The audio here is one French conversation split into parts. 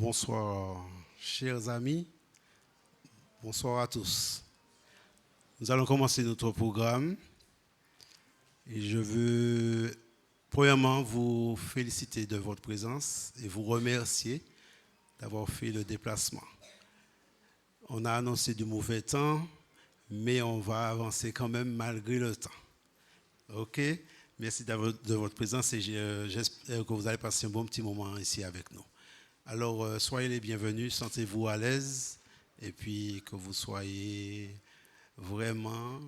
Bonsoir, chers amis. Bonsoir à tous. Nous allons commencer notre programme. Et je veux, premièrement, vous féliciter de votre présence et vous remercier d'avoir fait le déplacement. On a annoncé du mauvais temps, mais on va avancer quand même malgré le temps. OK? Merci de votre présence et j'espère que vous allez passer un bon petit moment ici avec nous. Alors, soyez les bienvenus, sentez-vous à l'aise et puis que vous soyez vraiment,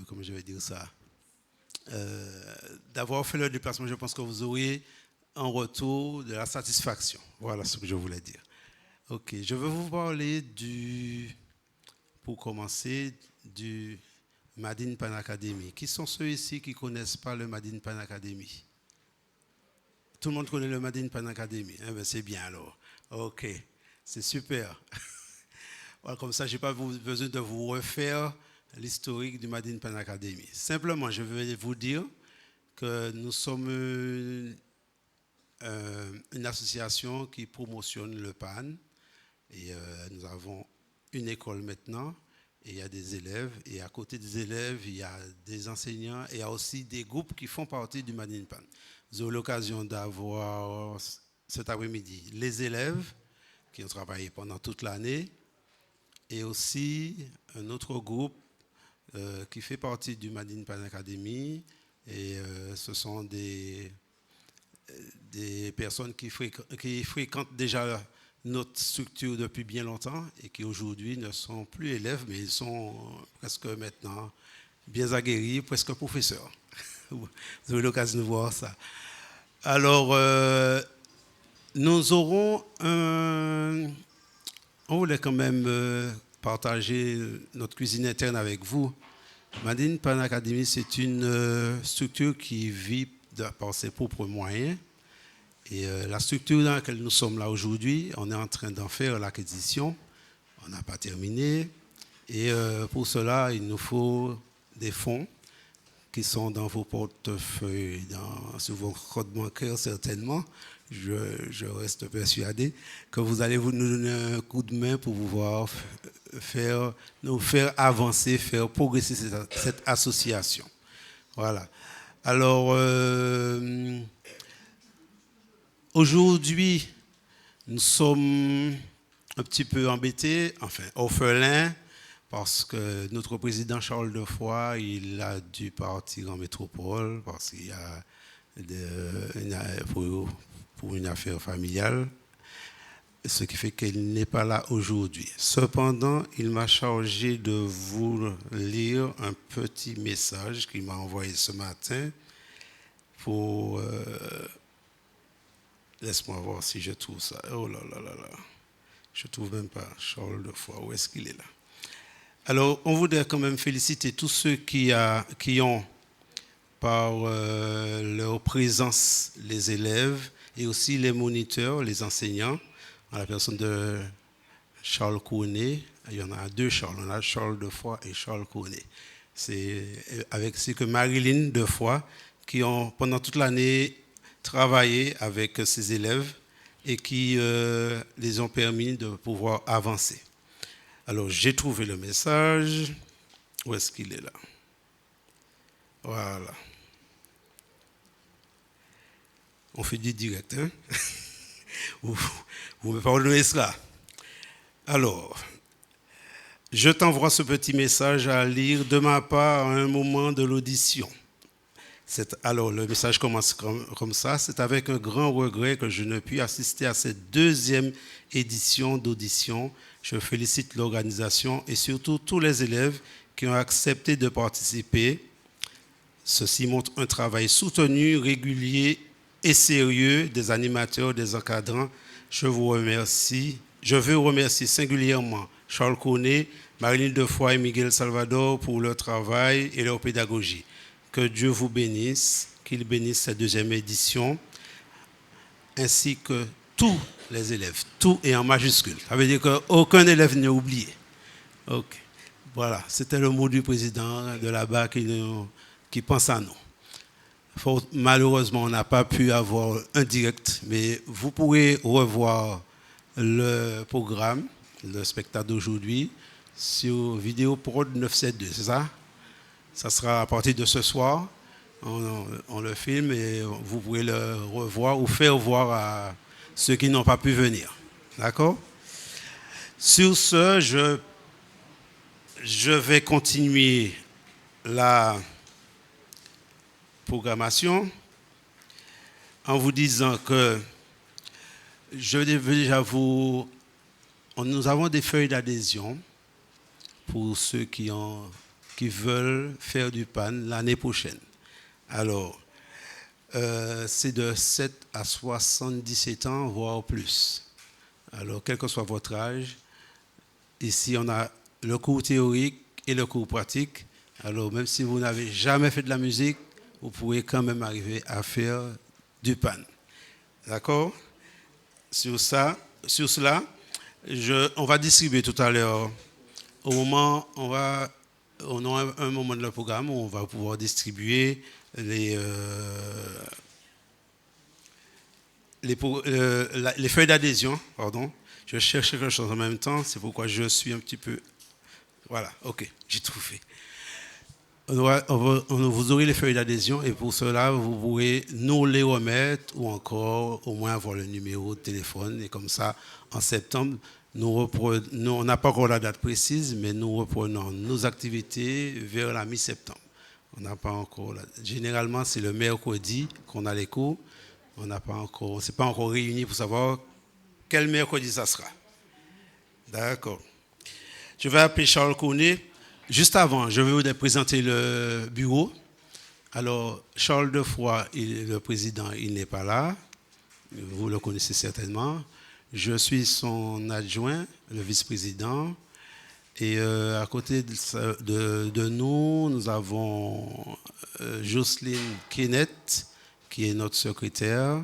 comment je vais dire ça, d'avoir fait le déplacement. Je pense que vous aurez en retour de la satisfaction. Voilà ce que je voulais dire. Ok, je veux vous parler pour commencer, du Made in Pan Academy. Qui sont ceux ici qui ne connaissent pas le Made in Pan Academy? Tout le monde connaît le Made in Pan Academy. Eh bien, c'est bien alors. Ok, c'est super. Voilà, comme ça, je n'ai pas besoin de vous refaire l'historique du Made in Pan Academy. Simplement, je vais vous dire que nous sommes une association qui promotionne le PAN. Et nous avons une école maintenant, et il y a des élèves, et à côté des élèves, il y a des enseignants, et il y a aussi des groupes qui font partie du Made in Pan. Vous aurez l'occasion d'avoir cet après-midi les élèves qui ont travaillé pendant toute l'année, et aussi un autre groupe qui fait partie du Made in Pan Academy, et ce sont des personnes qui fréquentent déjà notre structure depuis bien longtemps et qui aujourd'hui ne sont plus élèves, mais ils sont presque maintenant bien aguerris, presque professeurs. Vous aurez l'occasion de voir ça. Alors, nous aurons on voulait quand même partager notre cuisine interne avec vous. Made in Pan Academy, c'est une structure qui vit par ses propres moyens. Et la structure dans laquelle nous sommes là aujourd'hui, on est en train d'en faire l'acquisition. On n'a pas terminé. Et pour cela, il nous faut des fonds qui sont dans vos portefeuilles, sur vos comptes bancaires certainement. Je reste persuadé que vous allez nous donner un coup de main pour pouvoir nous faire avancer, faire progresser cette association. Voilà. Alors, aujourd'hui, nous sommes un petit peu embêtés, enfin orphelins, parce que notre président Charles Defoy, il a dû partir en métropole parce qu'il y a pour une affaire familiale, ce qui fait qu'il n'est pas là aujourd'hui. Cependant, il m'a chargé de vous lire un petit message qu'il m'a envoyé ce matin pour... Laisse-moi voir si je trouve ça. Oh là là là là. Je ne trouve même pas Charles Defoy. Où est-ce qu'il est là? Alors, on voudrait quand même féliciter tous ceux qui ont, par leur présence, les élèves et aussi les moniteurs, les enseignants, en la personne de Charles Cournet. Il y en a deux Charles. On a Charles Defoy et Charles Cournet. C'est que Marilyn Defoy qui ont, pendant toute l'année, travaillé avec ces élèves et qui les ont permis de pouvoir avancer. Alors, j'ai trouvé le message. Où est-ce qu'il est là? Voilà. On fait du direct, hein? Vous me pardonnez cela. Alors, je t'envoie ce petit message à lire de ma part à un moment de l'audition. Alors, le message commence comme ça. C'est avec un grand regret que je ne puis assister à cette deuxième édition d'audition. Je félicite l'organisation et surtout tous les élèves qui ont accepté de participer. Ceci montre un travail soutenu, régulier et sérieux des animateurs, des encadrants. Je veux remercier singulièrement Charles Cournet, Marilyn Defoy et Miguel Salvador pour leur travail et leur pédagogie. Que Dieu vous bénisse, qu'il bénisse cette deuxième édition, ainsi que tous les élèves. Tout est en majuscule. Ça veut dire qu'aucun élève n'est oublié. Ok. Voilà, c'était le mot du président de là-bas qui pense à nous. Malheureusement, on n'a pas pu avoir un direct, mais vous pourrez revoir le programme, le spectacle d'aujourd'hui, sur Vidéoprod 972, c'est ça? Ça sera à partir de ce soir. On le filme et vous pouvez le revoir ou faire voir à ceux qui n'ont pas pu venir. D'accord? Sur ce, je vais continuer la programmation en vous disant que je vais déjà nous avons des feuilles d'adhésion pour ceux qui veulent faire du PAN l'année prochaine. Alors, c'est de 7 à 77 ans, voire plus. Alors, quel que soit votre âge, ici, on a le cours théorique et le cours pratique. Alors, même si vous n'avez jamais fait de la musique, vous pouvez quand même arriver à faire du PAN. D'accord? Sur cela, on va distribuer tout à l'heure. Au moment, on a un moment de le programme où on va pouvoir distribuer les feuilles d'adhésion. Pardon. Je cherche quelque chose en même temps, c'est pourquoi je suis un petit peu... Voilà, ok, j'ai trouvé. Vous aurez les feuilles d'adhésion et pour cela, vous pourrez nous les remettre ou encore au moins avoir le numéro de téléphone. Et comme ça, en septembre, on n'a pas encore la date précise, mais nous reprenons nos activités vers la mi-septembre. On n'a pas encore... Généralement, c'est le mercredi qu'on a les cours. On n'a pas encore... On ne s'est pas encore réunis pour savoir quel mercredi ça sera. D'accord. Je vais appeler Charles Cornet. Juste avant, je vais vous présenter le bureau. Alors, Charles Defroy, le président, il n'est pas là. Vous le connaissez certainement. Je suis son adjoint, le vice-président. Et à côté de nous, nous avons Jocelyne Kenneth, qui est notre secrétaire.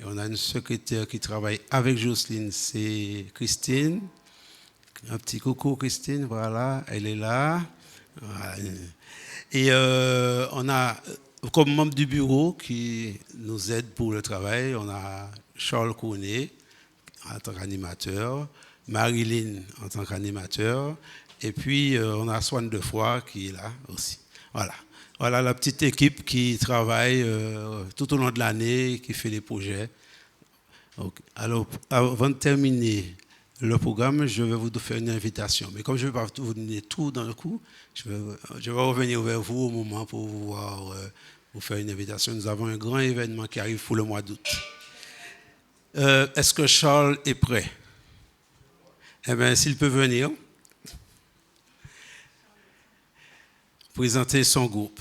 Et on a une secrétaire qui travaille avec Jocelyne, c'est Christine. Un petit coucou Christine, voilà, elle est là. Et on a comme membre du bureau qui nous aide pour le travail, on a Charles Cornet en tant qu'animateur, Marilyn en tant qu'animateur, et puis on a Swan Defroy qui est là aussi. Voilà. Voilà la petite équipe qui travaille tout au long de l'année, qui fait les projets. Okay. Alors, avant de terminer le programme, je vais vous faire une invitation. Mais comme je ne vais pas vous donner tout d'un coup, je vais revenir vers vous au moment pour vous faire une invitation. Nous avons un grand événement qui arrive pour le mois d'août. Est-ce que Charles est prêt? Eh bien, s'il peut venir, présenter son groupe.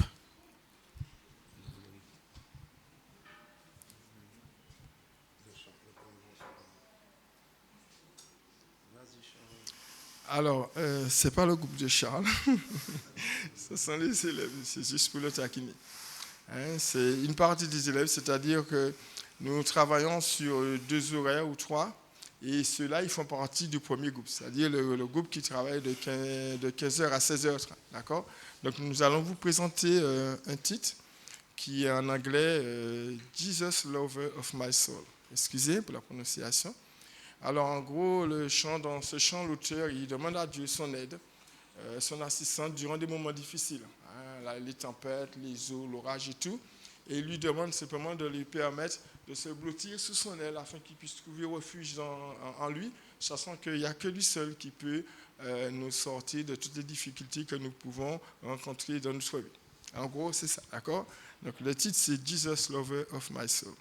Alors, ce n'est pas le groupe de Charles, ce sont les élèves, c'est juste pour le taquiner. Hein, c'est une partie des élèves, c'est-à-dire que nous travaillons sur 2 horaires ou 3, et ceux-là, ils font partie du premier groupe, c'est-à-dire le groupe qui travaille de 15h à 16h30. D'accord? Donc, nous allons vous présenter un titre qui est en anglais Jesus, Lover of My Soul. Excusez pour la prononciation. Alors, en gros, dans ce chant, l'auteur, il demande à Dieu son aide, son assistance durant des moments difficiles, hein, les tempêtes, les eaux, l'orage et tout. Et il lui demande simplement de lui permettre de se blottir sous son aile afin qu'il puisse trouver refuge en lui, sachant qu'il n'y a que lui seul qui peut nous sortir de toutes les difficultés que nous pouvons rencontrer dans notre vie. En gros, c'est ça, d'accord? Donc, le titre, c'est Jesus, Lover of My Soul.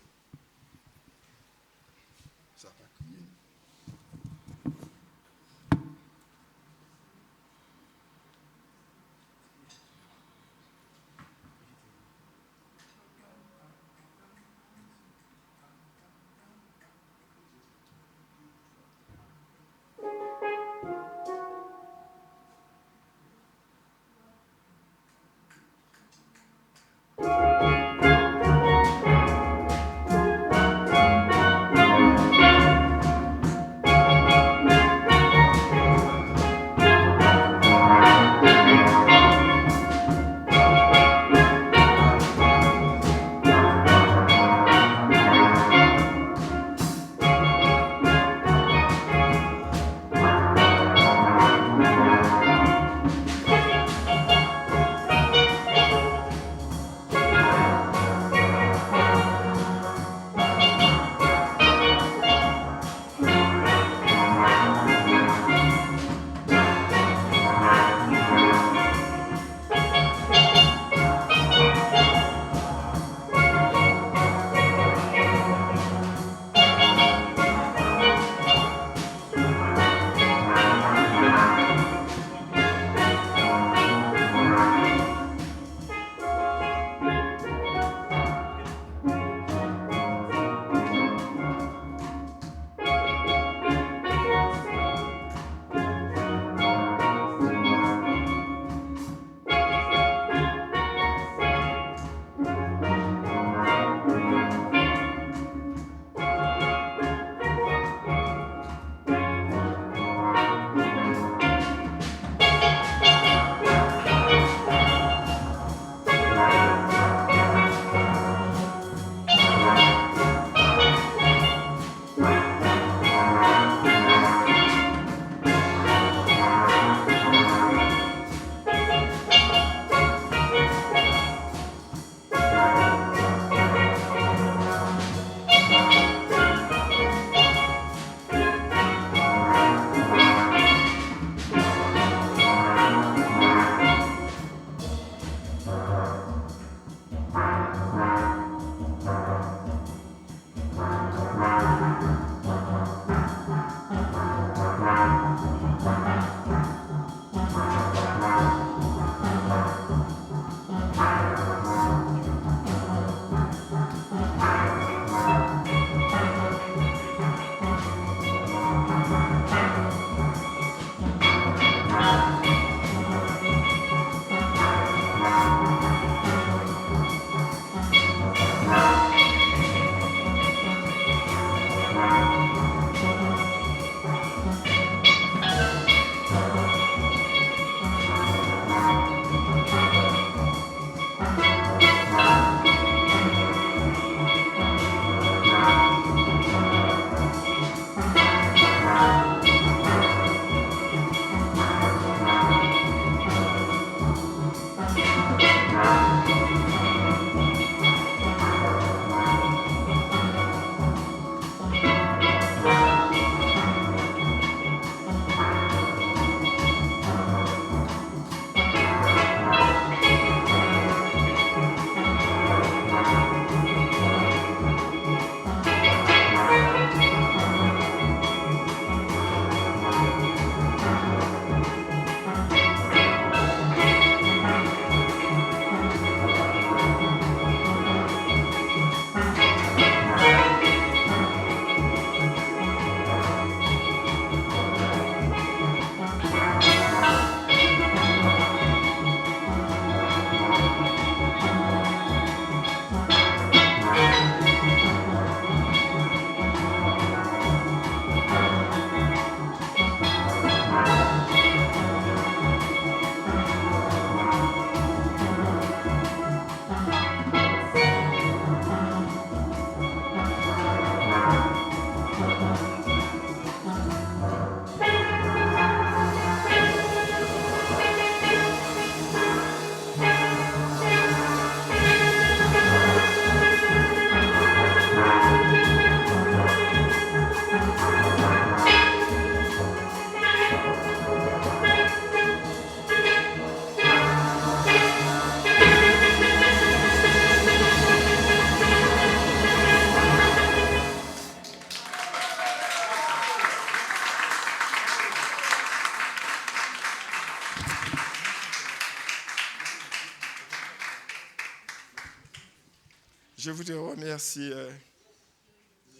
Je voudrais remercier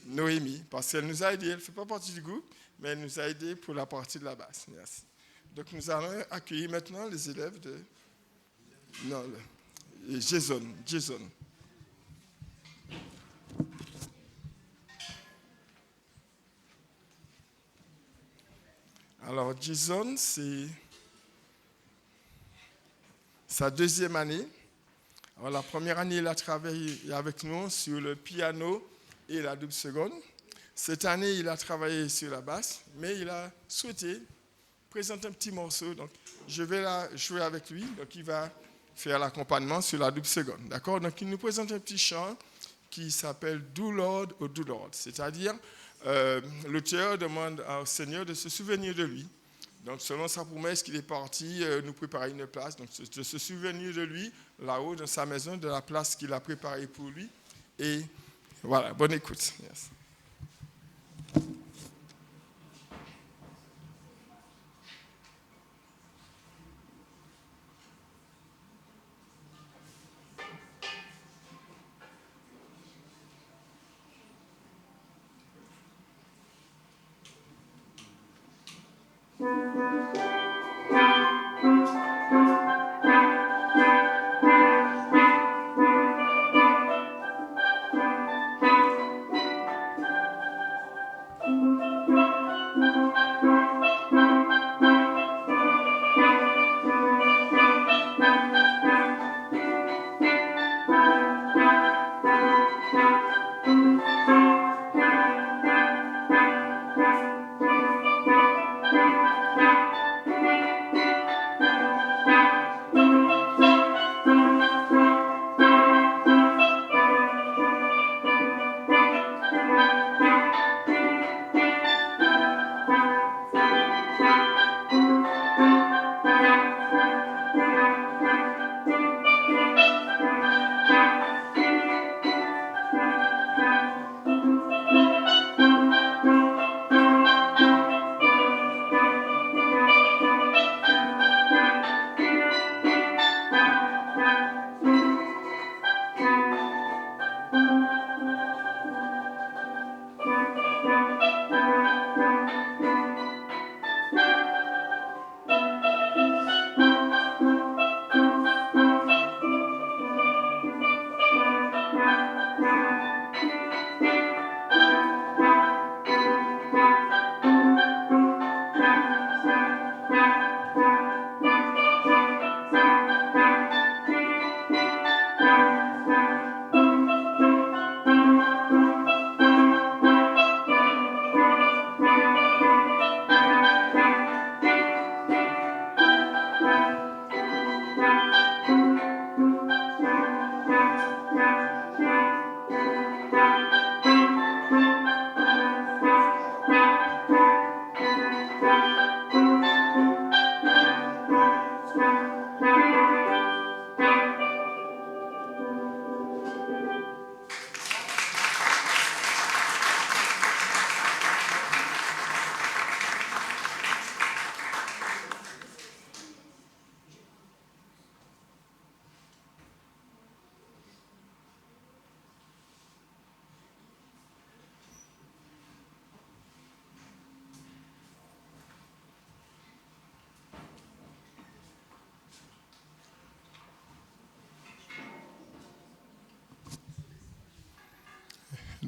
Noémie, parce qu'elle nous a aidés. Elle ne fait pas partie du groupe, mais elle nous a aidés pour la partie de la basse. Merci. Donc nous allons accueillir maintenant les élèves de... Non, Jason. Alors Jason, c'est sa deuxième année. Alors, la première année, il a travaillé avec nous sur le piano et la double seconde. Cette année, il a travaillé sur la basse, mais il a souhaité présenter un petit morceau. Donc, je vais la jouer avec lui. Donc, il va faire l'accompagnement sur la double seconde. D'accord? Donc, il nous présente un petit chant qui s'appelle Do Lord ou Do Lord. C'est-à-dire, l'auteur demande au Seigneur de se souvenir de lui. Donc, selon sa promesse qu'il est parti nous préparer une place, donc de se souvenir de lui, là-haut, dans sa maison, de la place qu'il a préparée pour lui. Et voilà, bonne écoute. Merci.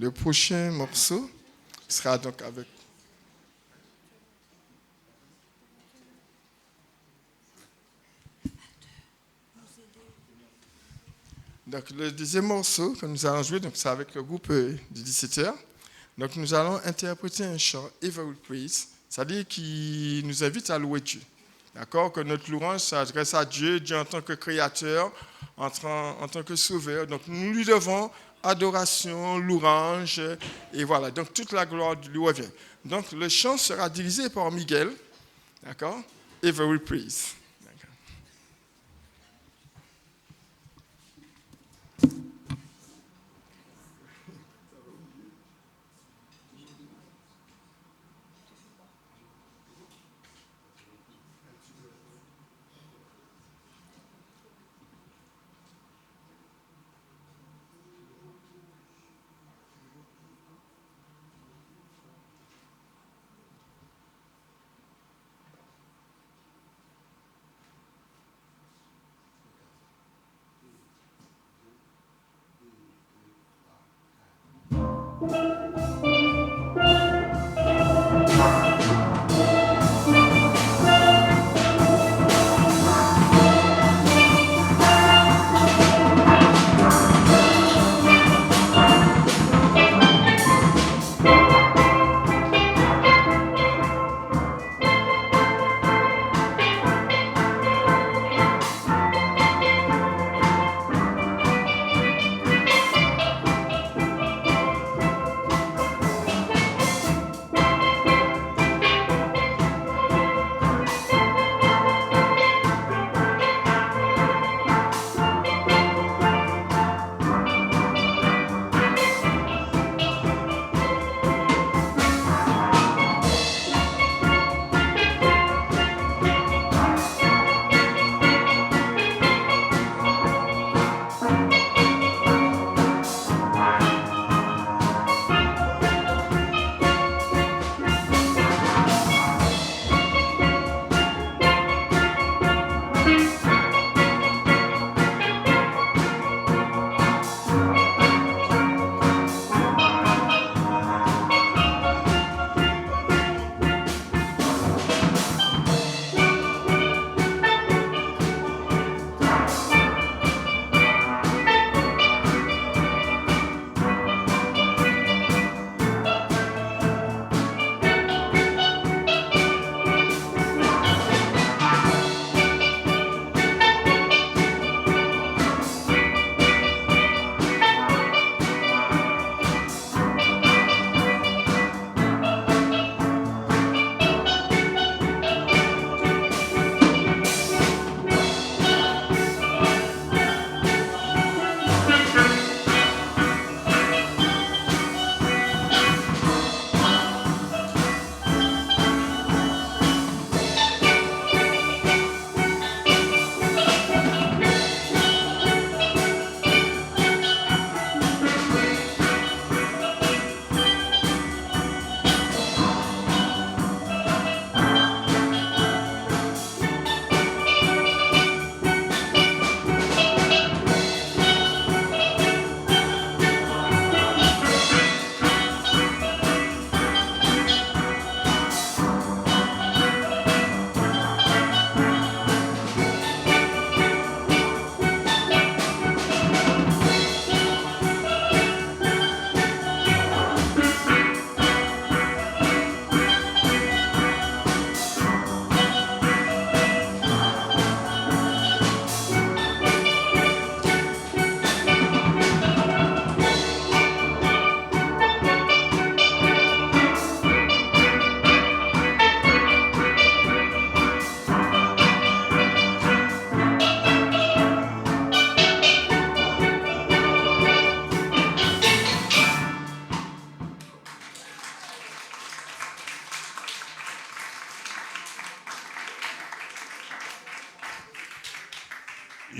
Le prochain morceau sera donc avec... Donc le deuxième morceau que nous allons jouer, donc c'est avec le groupe de 17h. Donc nous allons interpréter un chant Every Praise, c'est-à-dire qui nous invite à louer Dieu. D'accord? Que notre louange s'adresse à Dieu, Dieu en tant que créateur, en tant que sauveur. Donc nous lui devons adoration, louange, et voilà. Donc toute la gloire lui revient. Donc le chant sera dirigé par Miguel. D'accord? Every Praise.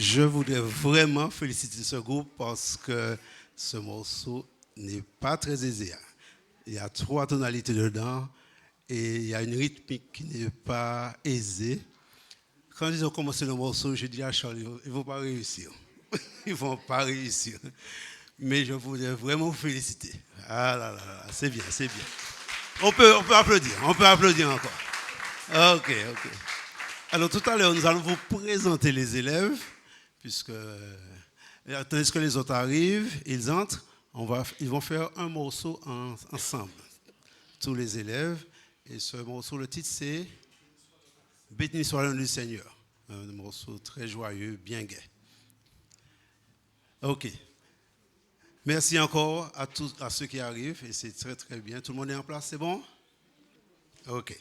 je voudrais vraiment féliciter ce groupe parce que ce morceau n'est pas très aisé. Il y a 3 tonalités dedans et il y a une rythmique qui n'est pas aisée. Quand ils ont commencé le morceau, j'ai dit à Charles, ils ne vont pas réussir. Ils ne vont pas réussir. Mais je voudrais vraiment vous féliciter. Ah là là, c'est bien, c'est bien. On peut applaudir encore. Ok. Alors tout à l'heure, nous allons vous présenter les élèves, puisque tandis que les autres arrivent, ils entrent, ils vont faire un morceau ensemble, tous les élèves. Et ce morceau, le titre c'est Béni soit le nom du Seigneur. Un morceau très joyeux, bien gai. Ok. Merci encore à ceux qui arrivent, et c'est très très bien. Tout le monde est en place, c'est bon? Ok.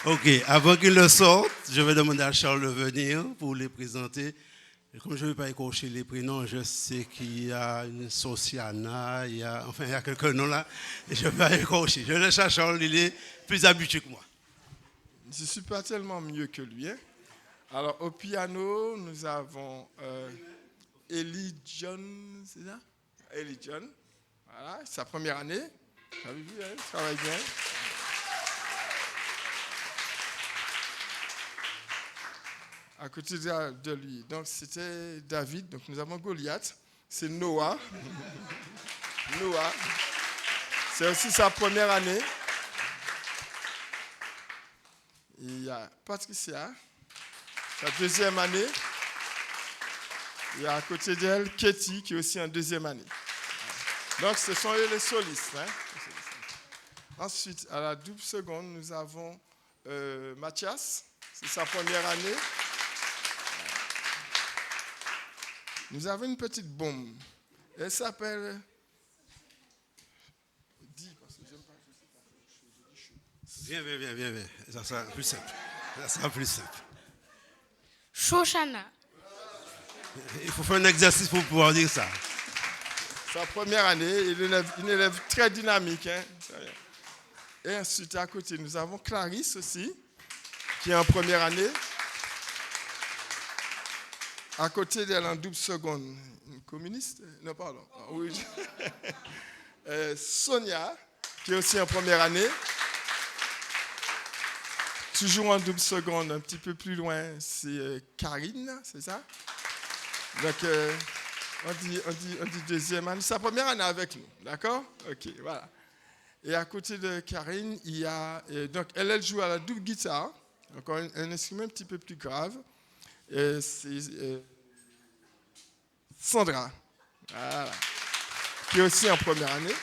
Ok, avant qu'ils le sortent, je vais demander à Charles de venir pour les présenter. Et comme je ne vais pas écorcher les prénoms, je sais qu'il y a une Sociana, il y a quelques noms là, et je ne vais pas écorcher. Je laisse à Charles, il est plus habitué que moi. je ne suis pas tellement mieux que lui. Hein. Alors, au piano, nous avons Ellie John, c'est ça? Ellie John. Voilà, sa première année. Vous avez vu, hein, il travaille bien. À côté de lui. Donc, c'était David. Donc, nous avons Goliath. C'est Noah. Noah. C'est aussi sa première année. Il y a Patricia, sa deuxième année. Il y a à côté d'elle Katie, qui est aussi en deuxième année. Donc, ce sont eux les solistes. Hein. Ensuite, à la double seconde, nous avons Mathias. C'est sa première année. Nous avons une petite bombe. Elle s'appelle... Viens. Ça sera plus simple. Shoshana. Il faut faire un exercice pour pouvoir dire ça. Sa première année, une élève très dynamique. Hein. Et ensuite, à côté, nous avons Clarisse aussi, qui est en première année. À côté d'elle, en double seconde, une communiste? Non, pardon. Oui. Sonia, qui est aussi en première année. Toujours en double seconde, un petit peu plus loin, c'est Karine, c'est ça? Donc, on dit deuxième année. Sa première année avec nous, d'accord? Ok, voilà. Et à côté de Karine, il y a... donc, elle joue à la double guitare, encore un instrument un petit peu plus grave. C'est Sandra, voilà, qui est aussi en première année.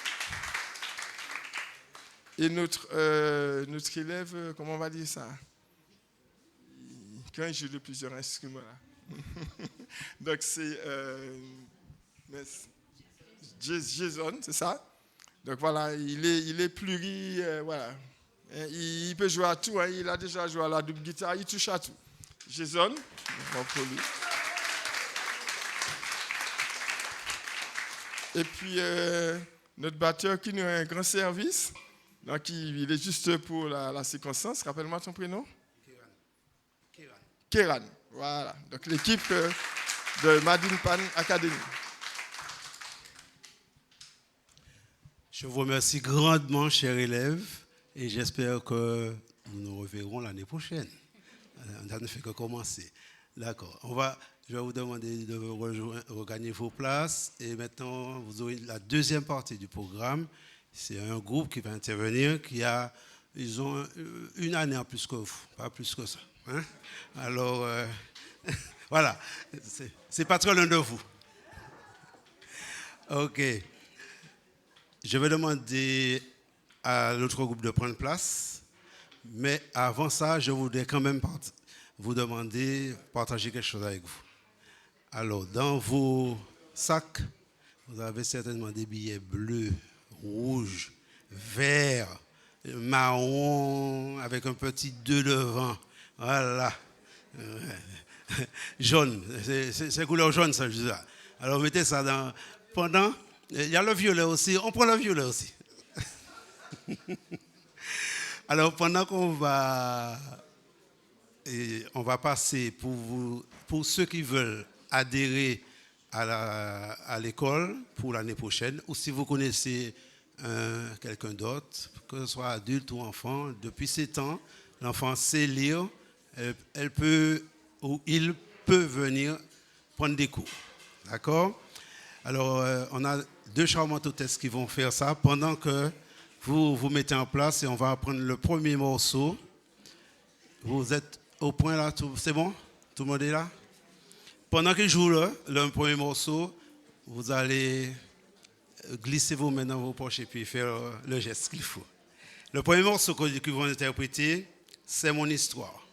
Et notre élève, comment on va dire ça? Quand il joue de plusieurs instruments. Là. Donc c'est Jason, c'est ça? Donc voilà, il est voilà. Il peut jouer à tout, hein. Il a déjà joué à la double guitare, il touche à tout. Jason, bon pour lui. Et puis notre batteur qui nous a un grand service. Donc, il est juste pour la circonstance. Rappelle-moi ton prénom. Kéran. Voilà. Donc, l'équipe de Madin Pan Academy. Je vous remercie grandement, chers élèves, et j'espère que nous nous reverrons l'année prochaine. Ça ne fait que commencer. D'accord. Je vais vous demander de regagner vos places. Et maintenant, vous aurez la deuxième partie du programme. C'est un groupe qui va intervenir, ils ont une année en plus que vous, pas plus que ça. Hein? Alors, voilà, c'est pas trop l'un de vous. Ok. Je vais demander à l'autre groupe de prendre place, mais avant ça, je voudrais quand même vous demander de partager quelque chose avec vous. Alors, dans vos sacs, vous avez certainement des billets bleus, rouge, vert, marron, avec un petit 2 devant. Voilà. Jaune. C'est couleur jaune, ça, je dis ça. Alors, mettez ça dans... Pendant... Il y a le violet aussi. On prend le violet aussi. Alors, pendant qu'on va... on va passer pour ceux qui veulent adhérer à l'école pour l'année prochaine, ou si vous connaissez quelqu'un d'autre, que ce soit adulte ou enfant, depuis 7 ans, l'enfant sait lire, elle peut ou il peut venir prendre des cours. D'accord? Alors, on a 2 charmantes hôtesses qui vont faire ça pendant que vous vous mettez en place et on va apprendre le premier morceau. Vous êtes au point là, c'est bon? Tout le monde est là? Pendant qu'ils jouent le premier morceau, vous allez glisser vos mains dans vos poches et puis faire le geste qu'il faut. Le premier morceau qu'ils vont interpréter, c'est mon histoire.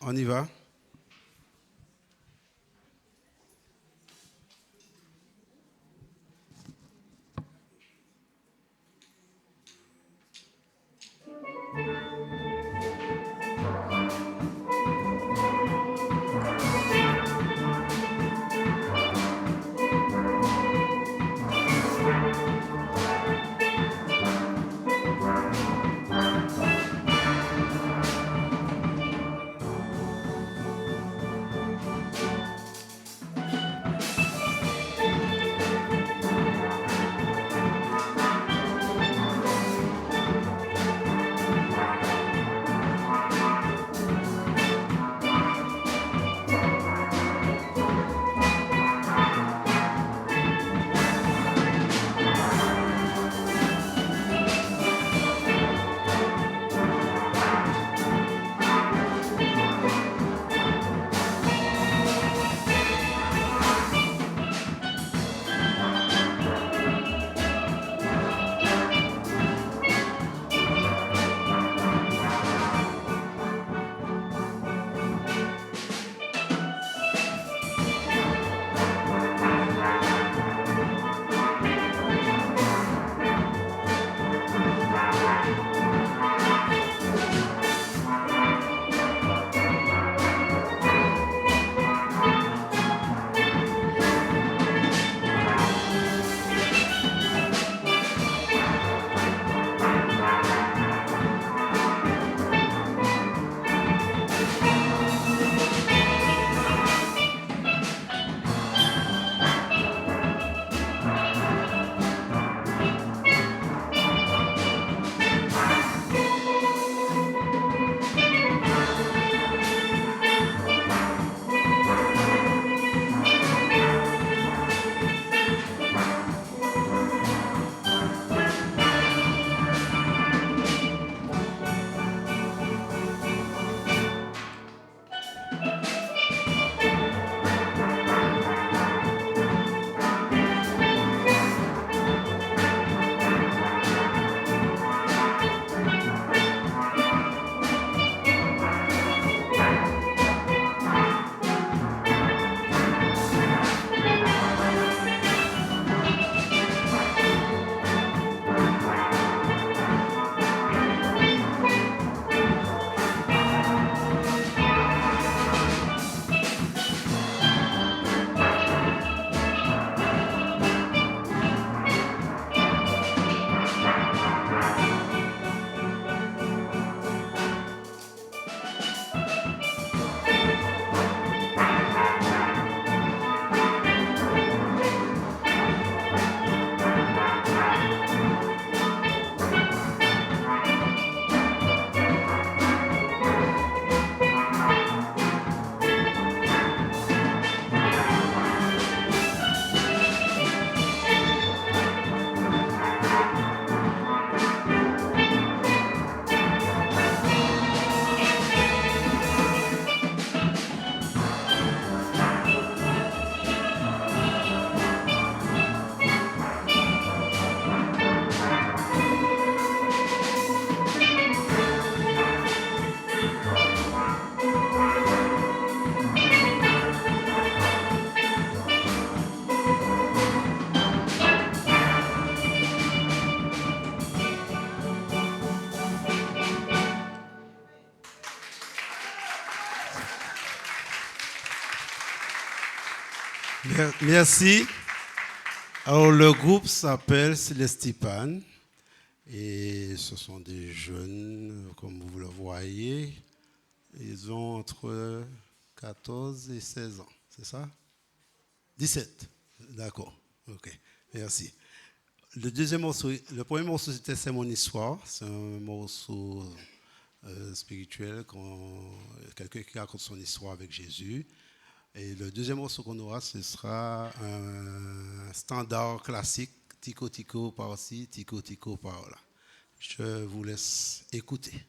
On y va? Merci. Alors, le groupe s'appelle Célestipan et ce sont des jeunes, comme vous le voyez. Ils ont entre 14 et 16 ans, c'est ça? 17. D'accord. OK. Merci. Le premier morceau, c'était C'est mon histoire. C'est un morceau spirituel, quelqu'un qui raconte son histoire avec Jésus. Et le deuxième morceau qu'on aura, ce sera un standard classique, tico tico par-ci, tico tico par-là. Je vous laisse écouter.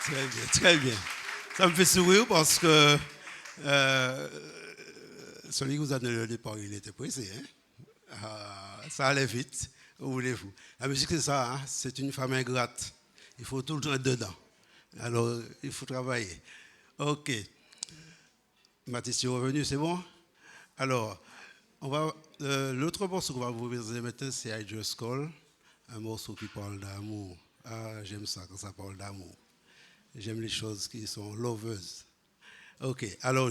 Très bien, très bien. Ça me fait sourire parce que celui qui vous a donné le départ, il était pressé. Hein? Ça allait vite, où voulez-vous. La musique, c'est ça, hein? C'est une femme ingrate. Il faut tout le temps être dedans. Alors, il faut travailler. OK. Mathis, tu es revenu, c'est bon? Alors, l'autre morceau qu'on va vous présenter maintenant, c'est I Just Call, un morceau qui parle d'amour. Ah, j'aime ça quand ça parle d'amour. J'aime les choses qui sont loveuses. OK. Alors,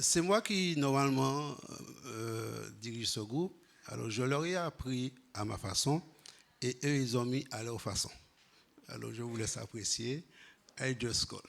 c'est moi qui, normalement, dirige ce groupe. Alors, je leur ai appris à ma façon et eux, ils ont mis à leur façon. Alors, je vous laisse apprécier. I Just Call.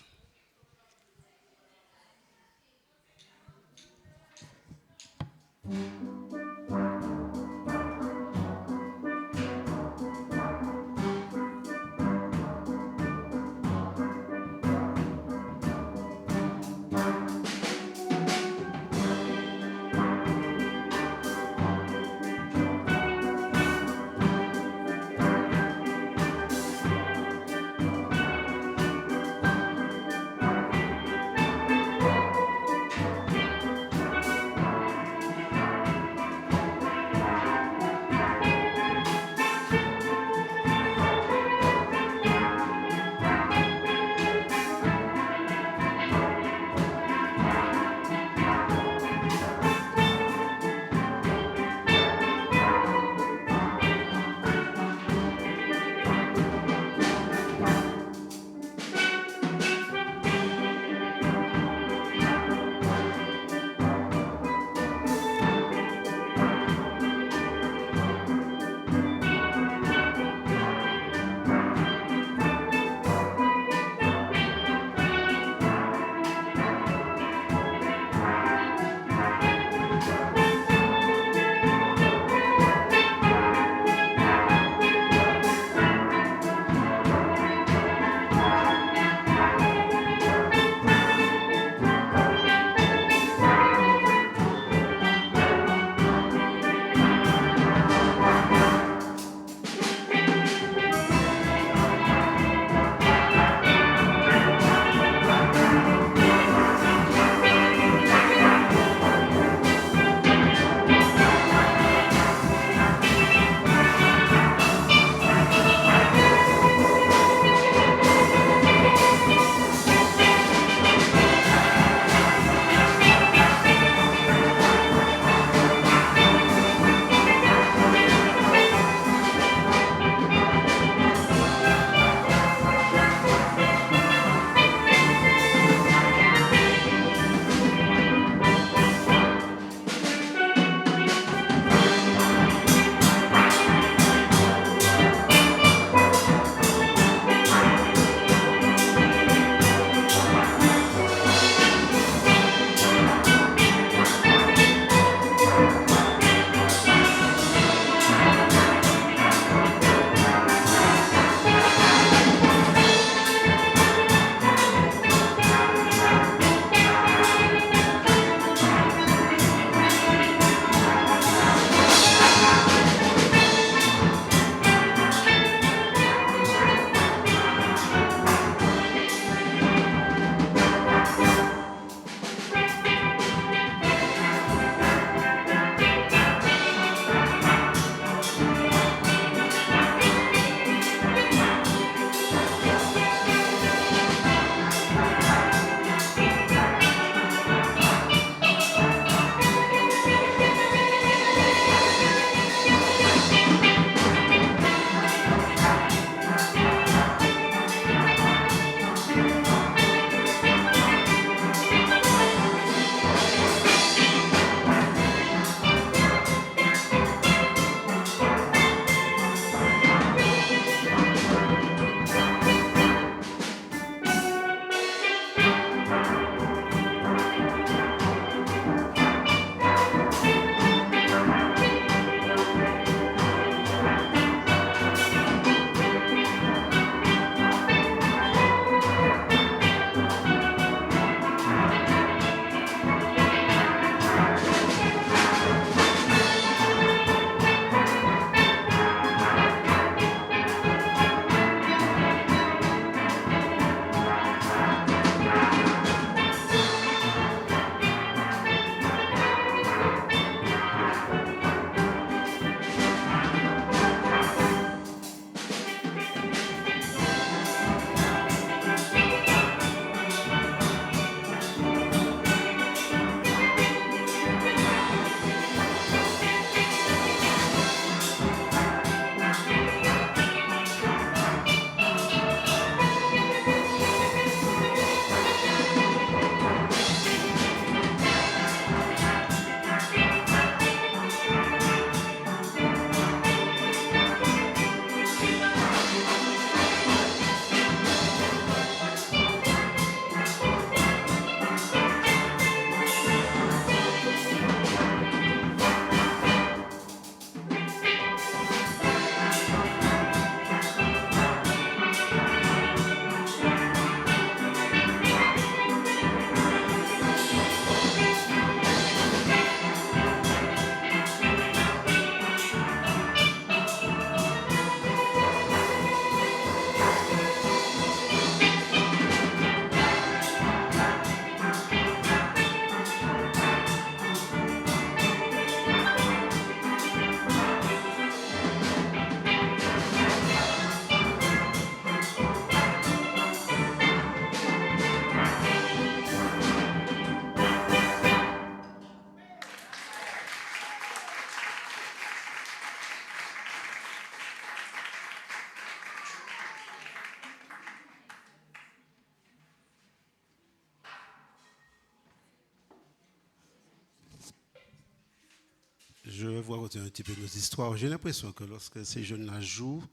je vais vous raconter un petit peu nos histoires. J'ai l'impression que lorsque ces jeunes-là jouent,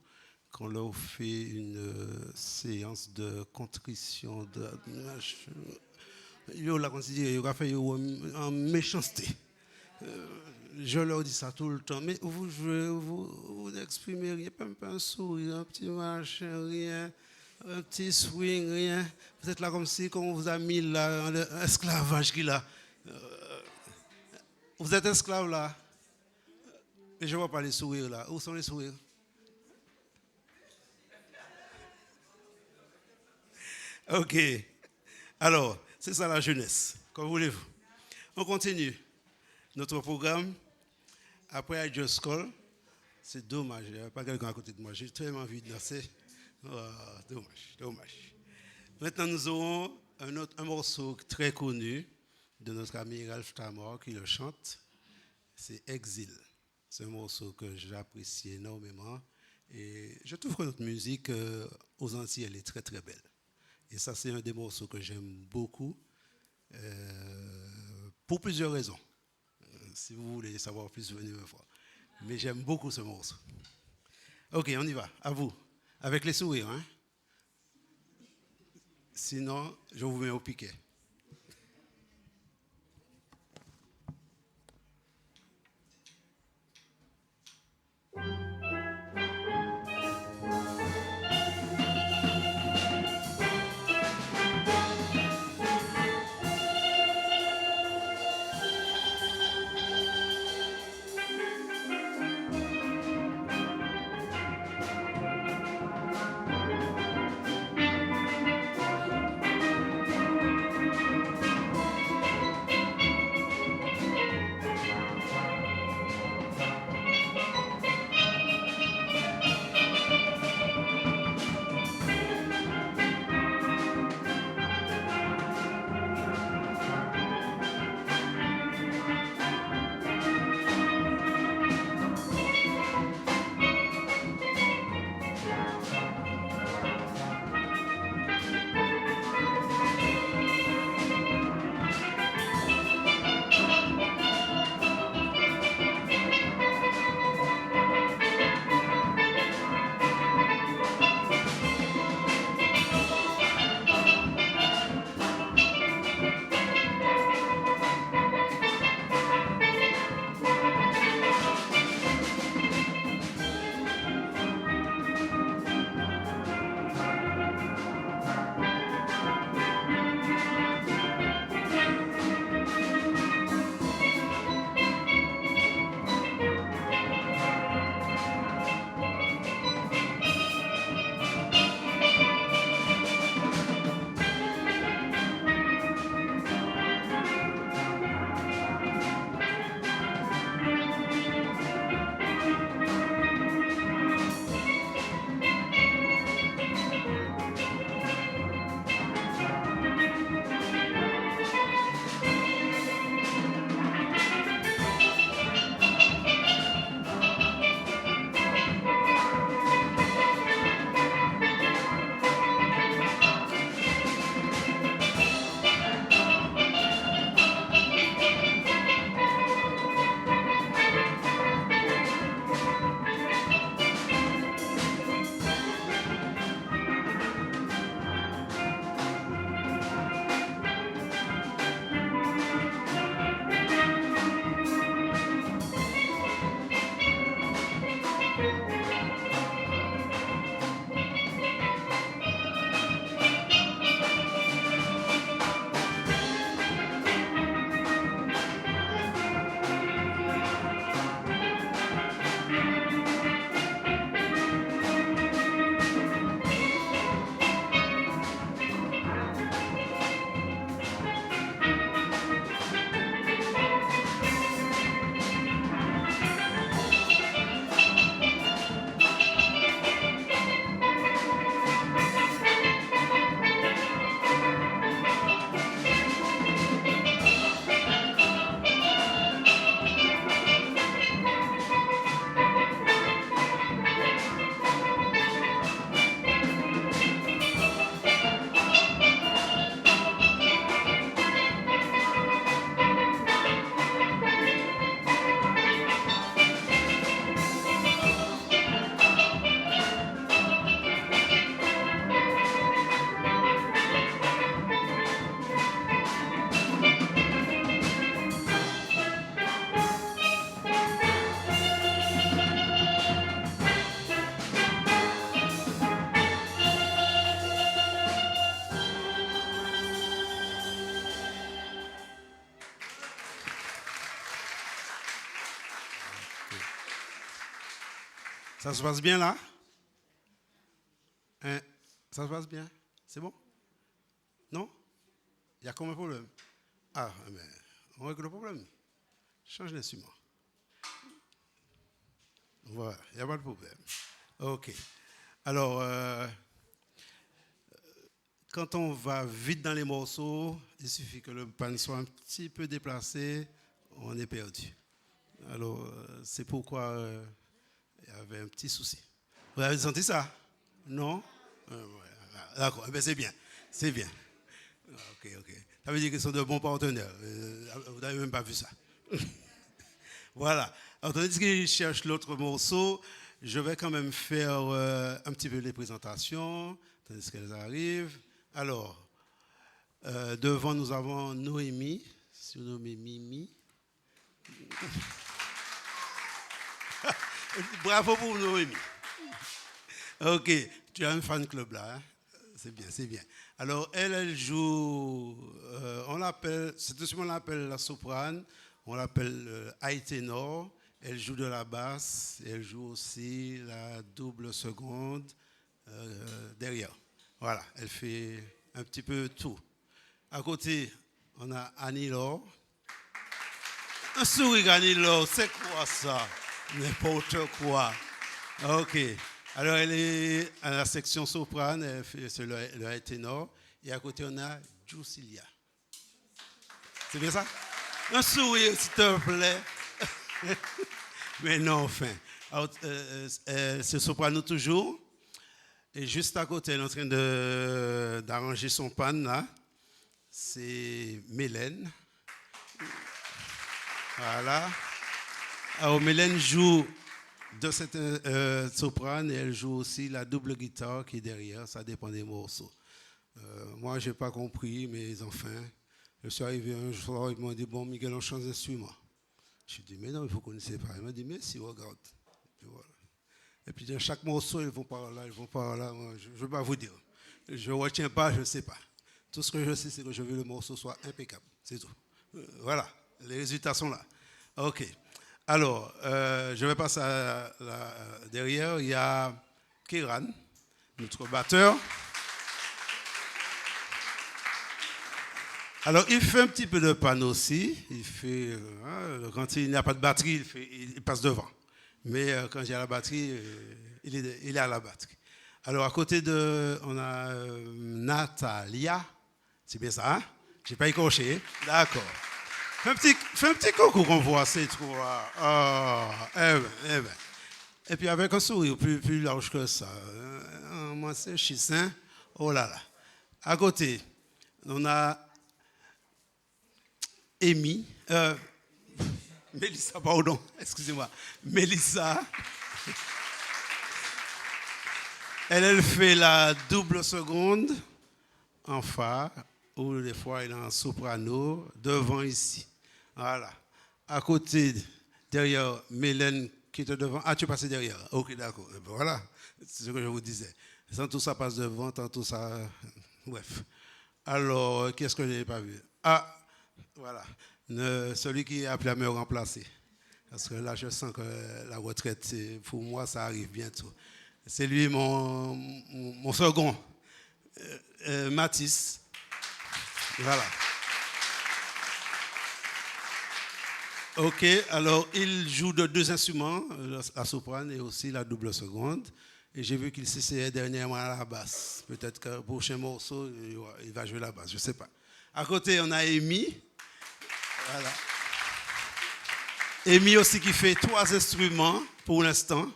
qu'on leur fait une séance de contrition, ils la considèrent, ils ont fait en méchanceté. Je leur dis ça tout le temps, mais vous jouez, vous n'exprimez rien, même pas un sourire, un petit machin, rien, un petit swing, rien. Vous êtes là comme si on vous a mis là, un esclavage qu'il a. Vous êtes esclave là. Et je ne vois pas les sourires là. Où sont les sourires? Ok. Alors, c'est ça la jeunesse. Comme voulez-vous. On continue notre programme. Après I Just Call, c'est dommage, il n'y a pas quelqu'un à côté de moi. J'ai tellement envie de danser. Oh, dommage, dommage. Maintenant, nous aurons un morceau très connu de notre ami Ralph Tamor qui le chante. C'est Exil. C'est un morceau que j'apprécie énormément. Et je trouve que notre musique aux Antilles, elle est très très belle. Et ça, c'est un des morceaux que j'aime beaucoup pour plusieurs raisons. Si vous voulez savoir plus, venez me voir. Mais j'aime beaucoup ce morceau. Ok, on y va. À vous. Avec les sourires. Hein? Sinon, je vous mets au piquet. Ça se passe bien là? Hein? Ça se passe bien? C'est bon? Non? Il y a combien de problèmes? Ah, mais on règle le problème. Change d'instrument. Voilà, il n'y a pas de problème. OK. Alors, quand on va vite dans les morceaux, il suffit que le pan soit un petit peu déplacé, on est perdu. Alors, c'est pourquoi il y avait un petit souci. Vous avez senti ça? Non? D'accord, eh bien, c'est bien. C'est bien. OK. Ça veut dire qu'ils sont de bons partenaires. Vous n'avez même pas vu ça. Voilà. Alors, tandis qu'ils cherchent l'autre morceau, je vais quand même faire un petit peu les présentations, tandis qu'elles arrivent. Alors, devant, nous avons Noémie, surnommée Mimi. Bravo pour Noémie. OK, tu as un fan club là. Hein? C'est bien. Alors, elle joue, cet instrument, on l'appelle la soprane, on l'appelle high ténor. Elle joue de la basse, elle joue aussi la double seconde derrière. Voilà, elle fait un petit peu tout. À côté, on a Annie Laure. Un sourire, Annie Laure, c'est quoi ça? N'importe quoi. OK. Alors, elle est à la section soprane, elle fait le high ténor. Et à côté, on a Jusilia. C'est bien ça? Un sourire, s'il te plaît. Mais non, enfin. Alors, c'est soprano toujours. Et juste à côté, elle est en train d'arranger son pan, là. C'est Mélène. Voilà. Alors, Mélène joue de cette soprane et elle joue aussi la double guitare qui est derrière. Ça dépend des morceaux. Moi, je n'ai pas compris, mais enfin, je suis arrivé un jour, ils m'ont dit, bon, Miguel, on change d'instrument. Je dis, mais non, vous ne connaissez pas. Il m'a dit, mais si, regarde. Et, voilà. Et puis, dans chaque morceau, ils vont par là, ils vont par là. Moi, je ne veux pas vous dire. Je ne retiens pas, je ne sais pas. Tout ce que je sais, c'est que je veux que le morceau soit impeccable. C'est tout. Voilà, les résultats sont là. OK. Alors, je vais passer derrière. Il y a Kéran, notre batteur. Alors, il fait un petit peu de pan aussi. Il fait, quand il n'y a pas de batterie, il passe devant. Mais quand il y a la batterie, il est à la batterie. Alors, à côté on a Natalia. C'est bien ça, hein? Je n'ai pas écorché. D'accord. Fais un petit coucou qu'on voit, c'est trop. Eh ben. Et puis avec un sourire plus large que ça. Moi, c'est chissin. Oh là là. À côté, on a Amy. Mélissa, pardon. Excusez-moi. Mélissa. Elle fait la double seconde en fa, ou des fois elle est en soprano, devant ici. Voilà. À côté, derrière, Mélène qui est devant. Ah, tu es passé derrière. Ok, d'accord. Voilà, c'est ce que je vous disais. Tantôt ça passe devant, tantôt ça. Bref. Alors, qu'est-ce que je n'ai pas vu? Ah, voilà. Celui qui est appelé à me remplacer. Parce que là, je sens que la retraite, pour moi, ça arrive bientôt. C'est lui, mon second, Mathis. Voilà. OK, alors il joue de deux instruments, la soprane et aussi la double seconde. Et j'ai vu qu'il s'essayait dernièrement à la basse. Peut-être que le prochain morceau, il va jouer la basse, je ne sais pas. À côté, on a Amy. Voilà. Amy aussi qui fait 3 instruments pour l'instant.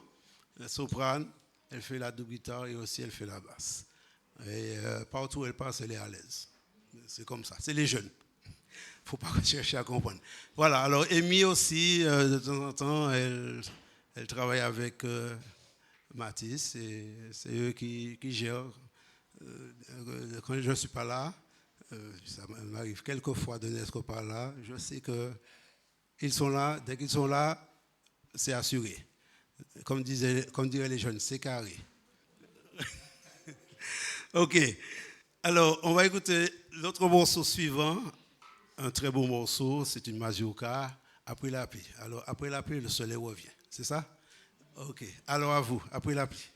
La soprane, elle fait la double guitare et aussi elle fait la basse. Et partout où elle passe, elle est à l'aise. C'est comme ça, c'est les jeunes. Il ne faut pas chercher à comprendre. Voilà, alors Amy aussi, de temps en temps, elle travaille avec Mathis et c'est eux qui gèrent. Quand je ne suis pas là, ça m'arrive quelquefois de n'être pas là, je sais qu'ils sont là, dès qu'ils sont là, c'est assuré. Comme diraient les jeunes, c'est carré. OK. Alors, on va écouter l'autre morceau suivant. Un très beau morceau, c'est une mazurka, Après la pluie. Alors, après la pluie, le soleil revient. C'est ça? Ok, alors à vous, après la pluie.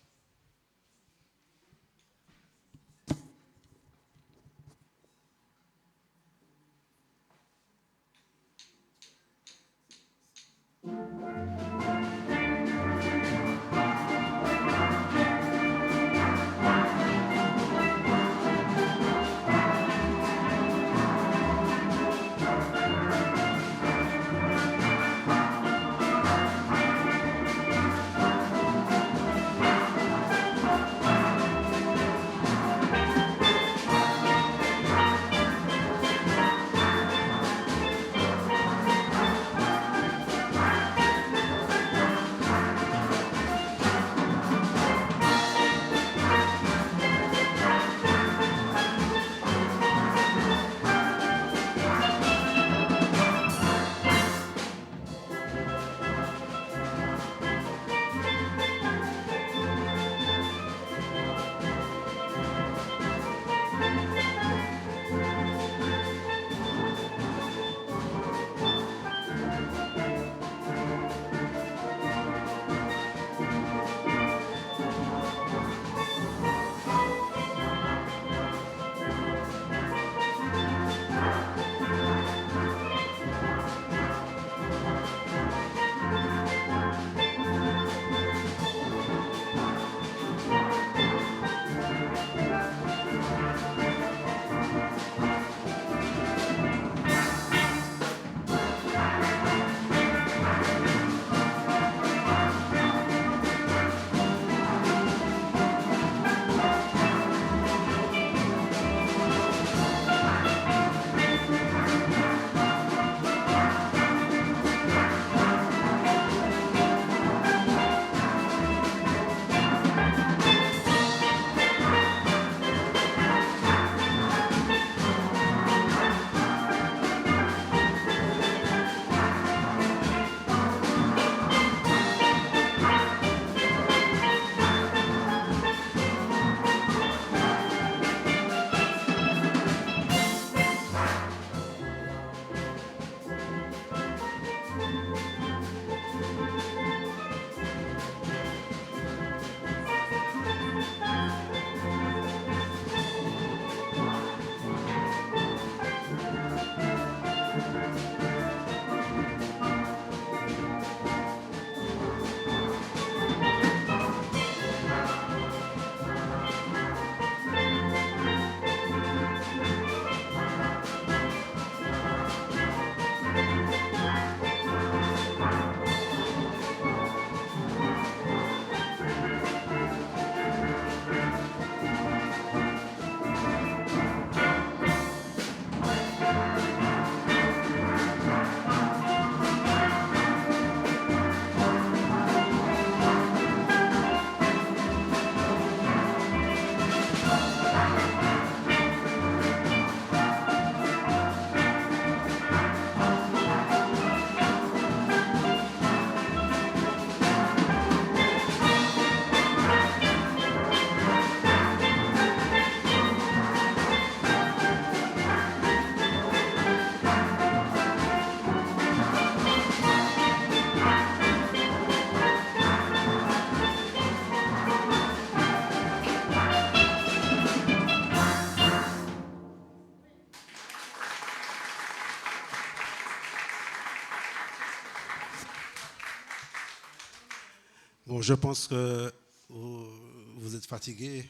Bon, je pense que vous êtes fatigué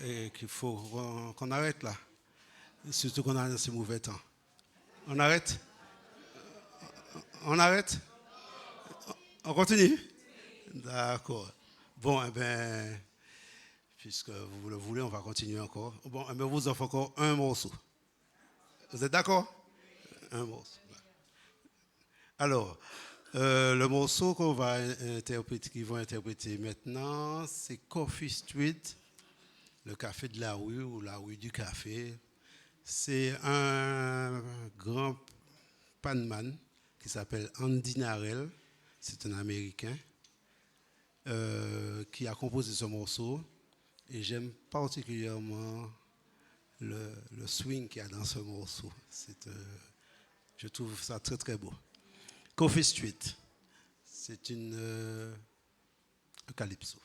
et qu'il faut qu'on arrête là. Surtout qu'on a ces mauvais temps. On arrête? On arrête? On continue? D'accord. Bon, eh bien, puisque vous le voulez, on va continuer encore. Bon, eh bien, vous offre encore un morceau. Vous êtes d'accord? Un morceau. Alors, le morceau qu'on va interpréter, qu'ils vont interpréter maintenant, c'est Coffee Street, le café de la rue ou la rue du café. C'est un grand panman qui s'appelle Andy Narell. C'est un Américain qui a composé ce morceau. Et j'aime particulièrement le swing qu'il y a dans ce morceau. Je trouve ça très très beau. Coffee Street. C'est un calypso.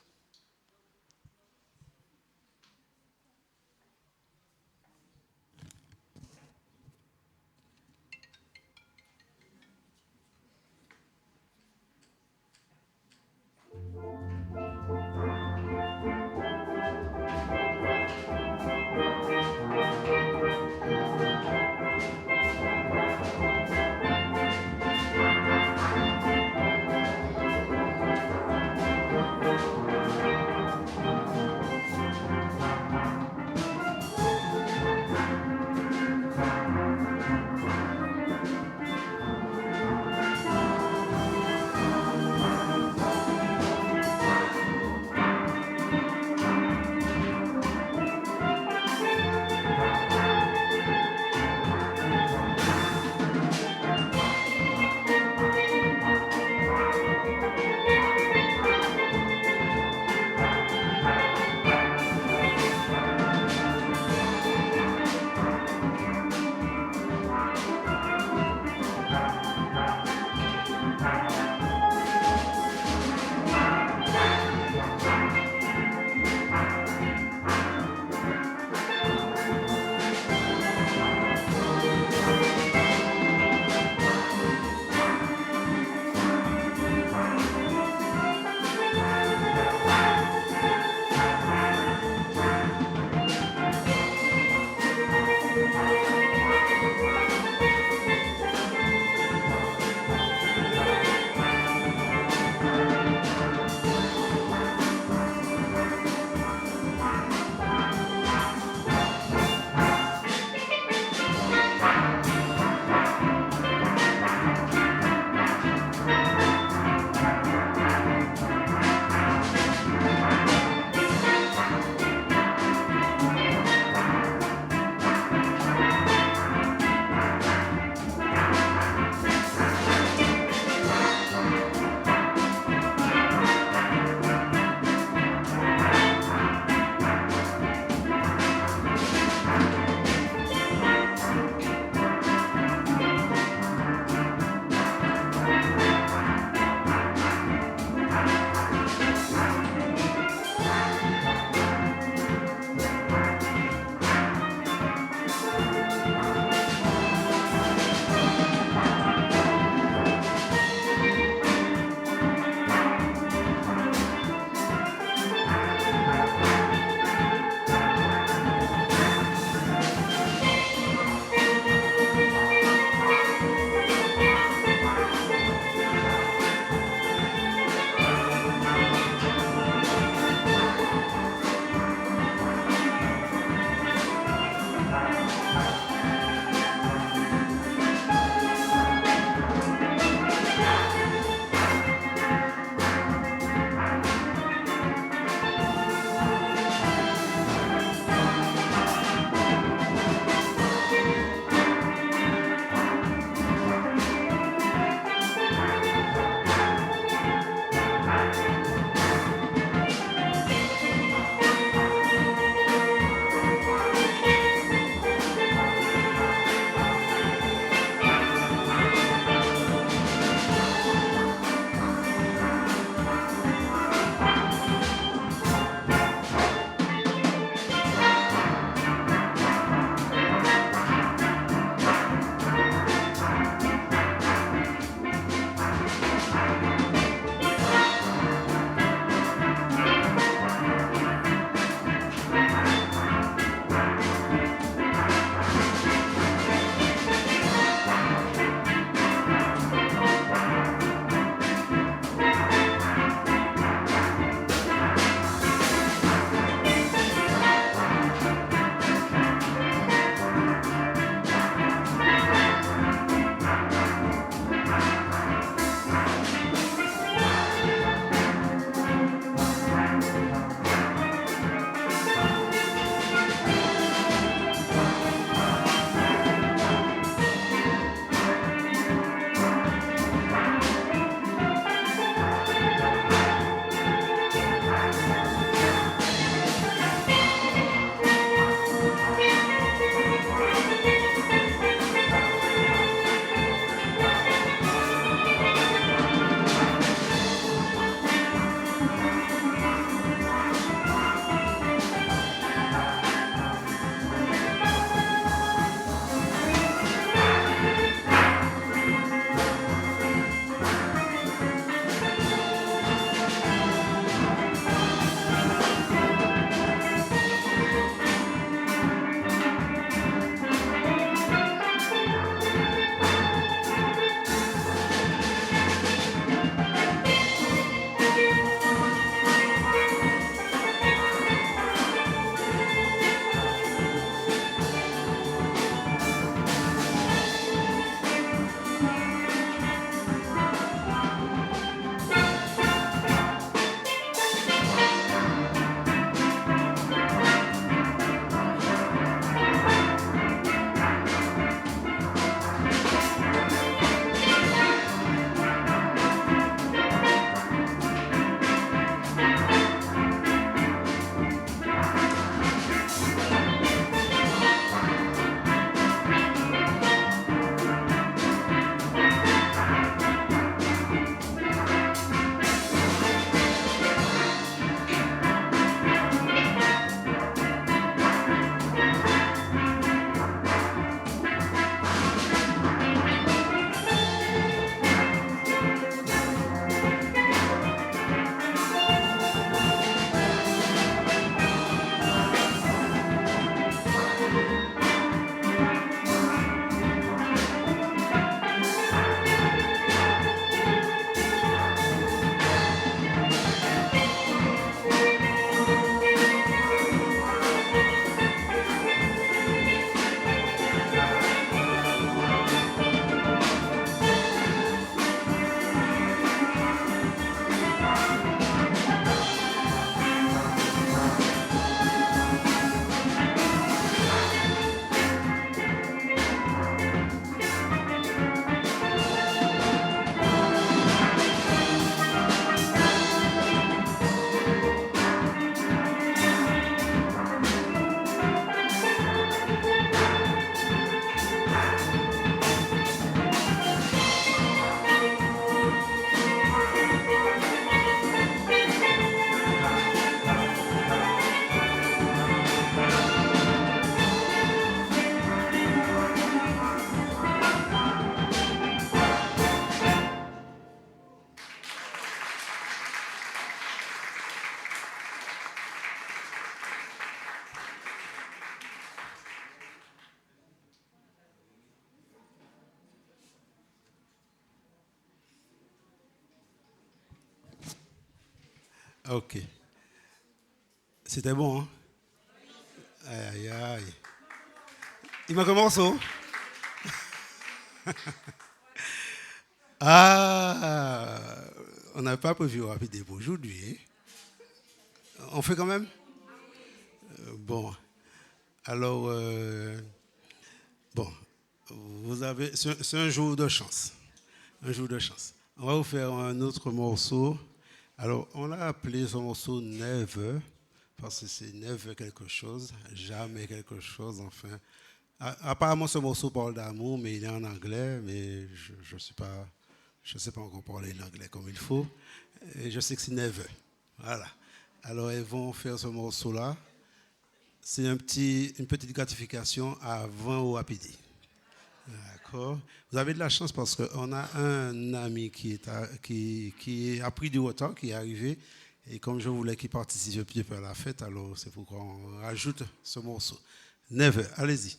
Ok. C'était bon, hein? Aïe, aïe, aïe. Il manque un morceau. Ah, on n'a pas prévu rapide pour aujourd'hui. On fait quand même? Bon. Alors, bon, c'est un jour de chance. Un jour de chance. On va vous faire un autre morceau. Alors, on a appelé ce morceau Never, parce que c'est never quelque chose, jamais quelque chose, enfin. Apparemment, ce morceau parle d'amour, mais il est en anglais, mais je ne sais pas encore parler l'anglais comme il faut. Et je sais que c'est never. Voilà. Alors, elles vont faire ce morceau-là. C'est une petite gratification avant ou après. D'accord. Vous avez de la chance parce qu'on a un ami qui a pris du retard, qui est arrivé. Et comme je voulais qu'il participe un petit peu à la fête, alors c'est pourquoi on rajoute ce morceau. Never, allez-y.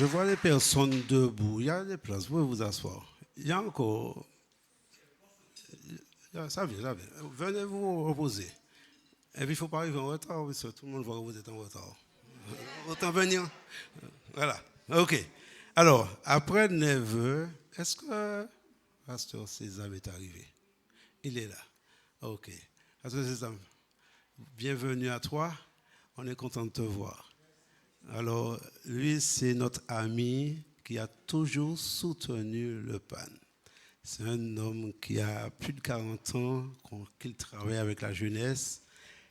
Je vois des personnes debout. Il y a des places. Vous pouvez vous asseoir. Il y a encore. Ça vient, ça vient. Venez vous reposer. Et puis, il ne faut pas arriver en retard, parce que tout le monde voit que vous êtes en retard. Autant venir. Voilà. OK. Alors, après Neveu, est-ce que Pasteur Sésame est arrivé? Il est là. OK. Pasteur Sésame, bienvenue à toi. On est content de te voir. Alors, lui, c'est notre ami qui a toujours soutenu le PAN. C'est un homme qui a plus de 40 ans, qu'il travaille avec la jeunesse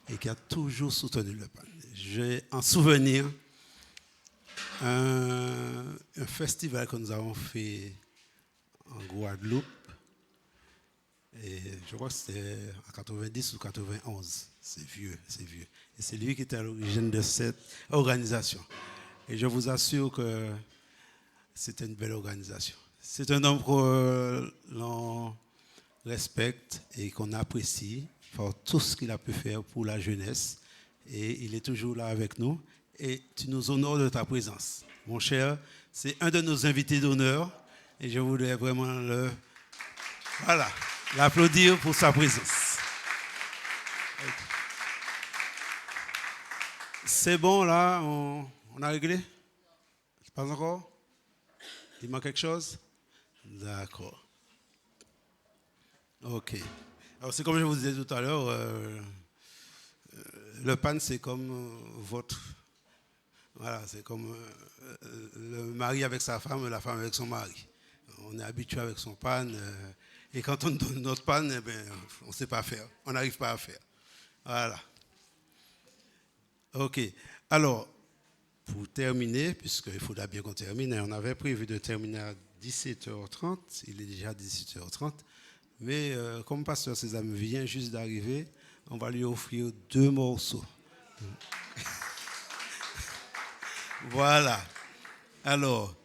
et qui a toujours soutenu le PAN. J'ai en souvenir un festival que nous avons fait en Guadeloupe. Et je crois que c'était en 90 ou 91. C'est vieux, c'est vieux. Et c'est lui qui était à l'origine de cette organisation. Et je vous assure que c'était une belle organisation. C'est un homme qu'on respecte et qu'on apprécie pour tout ce qu'il a pu faire pour la jeunesse. Et il est toujours là avec nous. Et tu nous honores de ta présence. Mon cher, c'est un de nos invités d'honneur. Et je voudrais vraiment l'applaudir pour sa présence. C'est bon, là, on a réglé? Pas encore? Il manque quelque chose? D'accord. OK. Alors, c'est comme je vous disais tout à l'heure, le PAN, c'est comme votre... Voilà, c'est comme le mari avec sa femme, la femme avec son mari. On est habitué avec son PAN, et quand on donne notre PAN, eh bien, on ne sait pas faire, on n'arrive pas à faire. Voilà. OK. Alors, pour terminer, puisqu'il faudra bien qu'on termine, on avait prévu de terminer à 17h30, il est déjà 17h30, mais comme Pasteur Sésame vient juste d'arriver, on va lui offrir 2 morceaux. Voilà. Alors,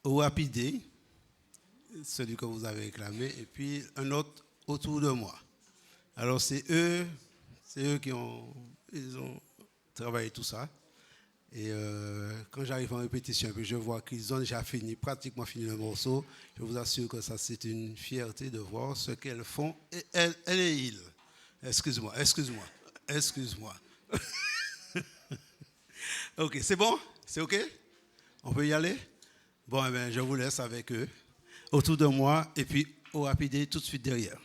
au Rapidé, celui que vous avez réclamé, et puis un autre autour de moi. Alors, c'est eux qui ont travaillé tout ça. Et quand j'arrive en répétition, puis je vois qu'ils ont déjà pratiquement fini le morceau, je vous assure que ça, c'est une fierté de voir ce qu'elles font. Et elle et il. Excuse-moi. OK, c'est bon? C'est OK? On peut y aller? Bon, eh bien, je vous laisse avec eux, autour de moi, et puis au Rapidé, tout de suite derrière.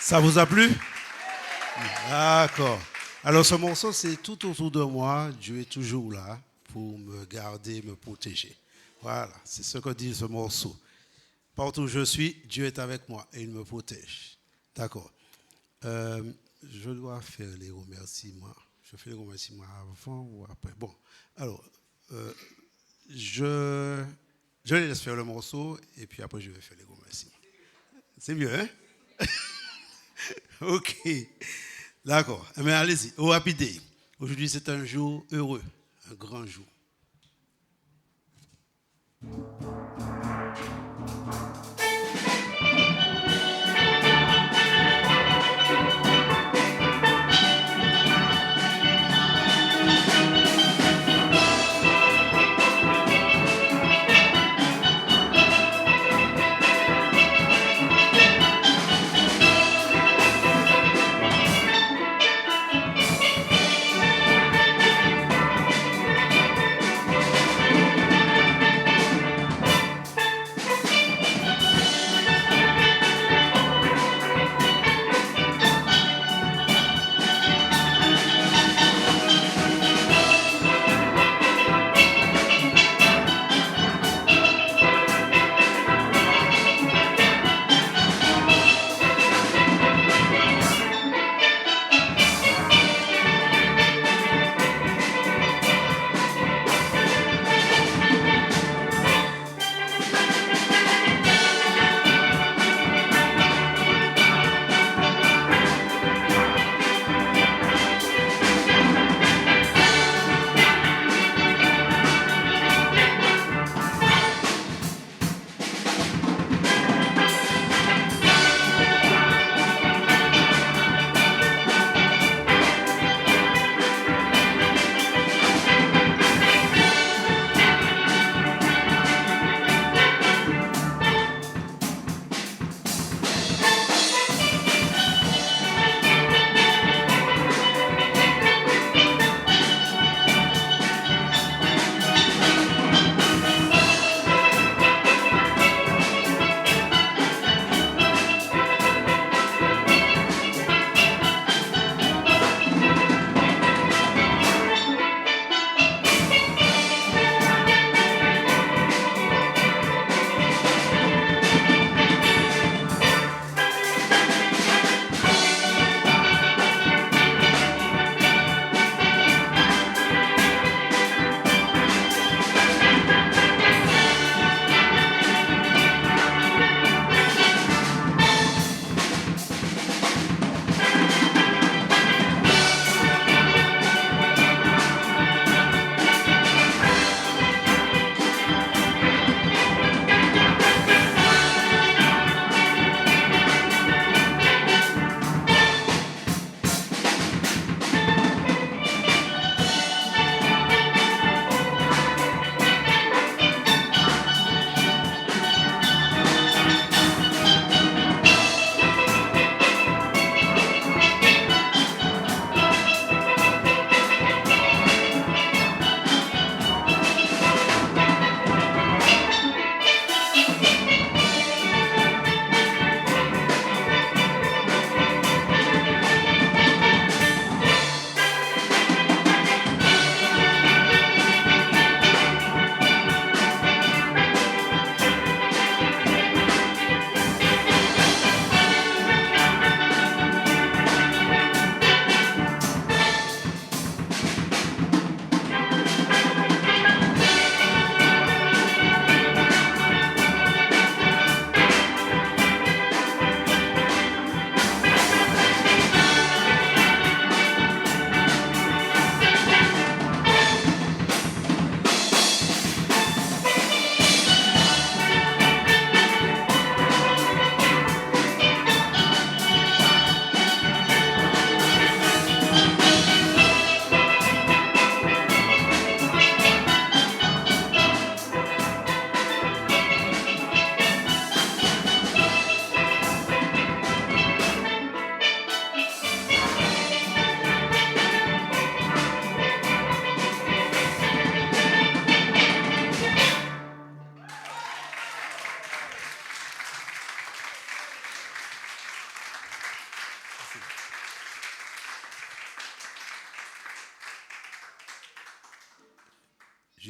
Ça vous a plu? D'accord. Alors ce morceau, c'est tout autour de moi. Dieu est toujours là pour me garder, me protéger. Voilà, c'est ce que dit ce morceau. Partout où je suis, Dieu est avec moi et il me protège. D'accord. Je dois faire les remerciements. Je fais les remerciements avant ou après? Bon, alors, je les laisse faire le morceau et puis après je vais faire les remerciements. C'est mieux, hein? Ok. D'accord. Mais allez-y, au Happy Day. Aujourd'hui, c'est un jour heureux, un grand jour.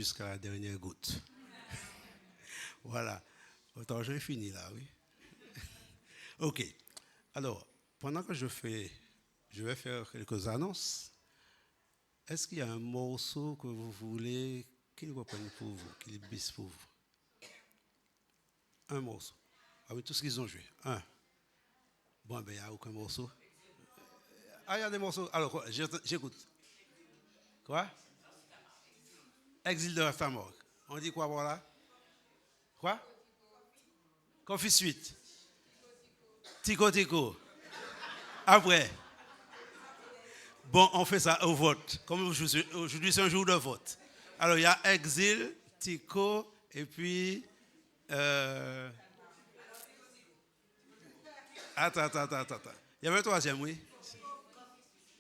jusqu'à la dernière goutte. Voilà. Votre argent est fini là, oui. OK. Alors, pendant que je vais faire quelques annonces. Est-ce qu'il y a un morceau que vous voulez qu'il reprenne pour vous, qu'il bise pour vous? Un morceau. Ah oui, tout ce qu'ils ont joué. Un. Bon, ben, il n'y a aucun morceau. Ah, il y a des morceaux. Alors, j'écoute. Quoi? Exil de Raftamor. On dit quoi, voilà? Quoi? Coffee Suite. Tico Tico. Après. Bon, on fait ça au vote. Comme aujourd'hui, c'est un jour de vote. Alors, il y a Exil, Tico, et puis... Attends. Il y avait un troisième, oui.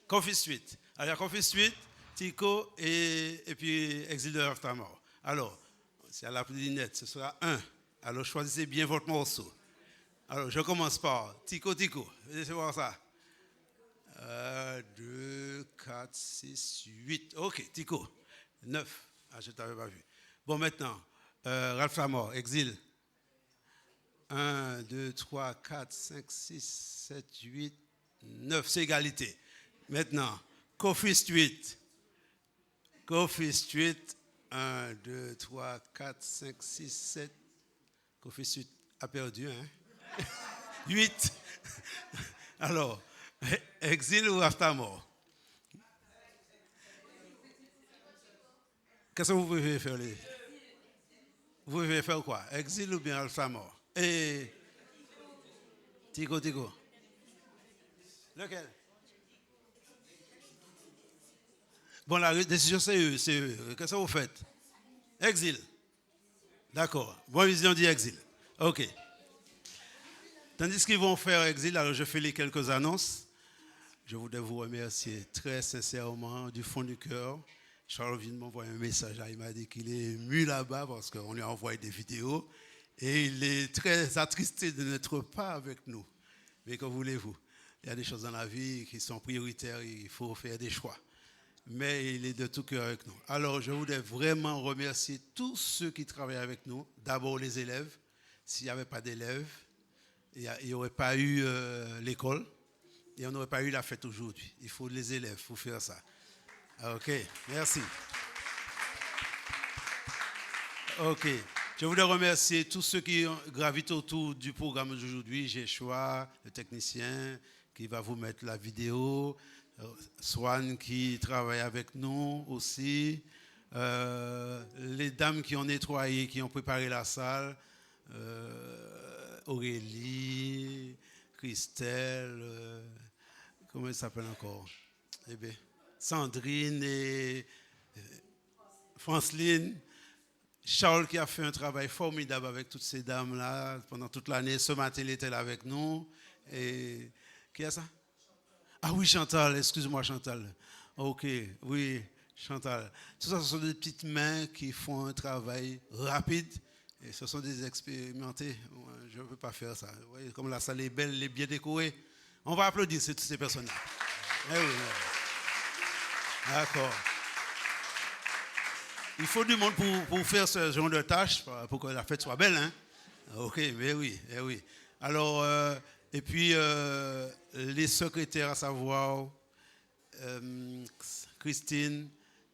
Coffee Suite. Alors, il y a Coffee Suite, Tico, et puis Exil de Raftamor. Alors, c'est à la plus nette, ce sera un. Alors, choisissez bien votre morceau. Alors, je commence par Tico. Laissez voir ça. 2, 4, 6, 8. OK, Tico. 9. Ah, je ne t'avais pas vu. Bon, maintenant, Raftamor, Exil. 1, 2, 3, 4, 5, 6, 7, 8, 9. C'est égalité. Maintenant, Coffee Street. 1, 2, 3, 4, 5, 6, 7. Coffee Street a perdu, hein? 8. Alors, Exil ou Raftamor? Qu'est-ce que vous pouvez faire? Vous pouvez faire quoi? Exil ou bien Raftamor? Et Tico. Lequel? Bon, la décision, c'est eux. Qu'est-ce que vous faites? Exil. D'accord. Bonne vision dit Exil. OK. Tandis qu'ils vont faire Exil, alors je fais les quelques annonces. Je voudrais vous remercier très sincèrement, du fond du cœur. Charles vient de m'envoyer un message là. Il m'a dit qu'il est ému là-bas parce qu'on lui a envoyé des vidéos. Et il est très attristé de n'être pas avec nous. Mais que voulez-vous? Il y a des choses dans la vie qui sont prioritaires. Il faut faire des choix. Mais il est de tout cœur avec nous. Alors, je voudrais vraiment remercier tous ceux qui travaillent avec nous. D'abord, les élèves. S'il n'y avait pas d'élèves, il n'y aurait pas eu l'école. Et on n'aurait pas eu la fête aujourd'hui. Il faut les élèves pour faire ça. OK, merci. OK. Je voudrais remercier tous ceux qui gravitent autour du programme d'aujourd'hui. Jéchoua, le technicien, qui va vous mettre la vidéo. Swan qui travaille avec nous aussi. Les dames qui ont nettoyé, qui ont préparé la salle. Aurélie, Christelle, comment elle s'appelle encore? Eh bien, Sandrine et Franceline. Charles qui a fait un travail formidable avec toutes ces dames-là pendant toute l'année. Ce matin, il était là avec nous. Et qui a ça? Ah oui, Chantal, excuse-moi Chantal. OK, oui, Chantal. Tout ça, ce sont des petites mains qui font un travail rapide. Et ce sont des expérimentés. Je ne peux pas faire ça. Vous voyez, comme la salle est belle, elle est bien décorée. On va applaudir toutes ces personnes-là. Eh oui. D'accord. Il faut du monde pour faire ce genre de tâches, pour que la fête soit belle. Hein? OK, mais oui, eh oui. Alors, et puis, les secrétaires, à savoir Christine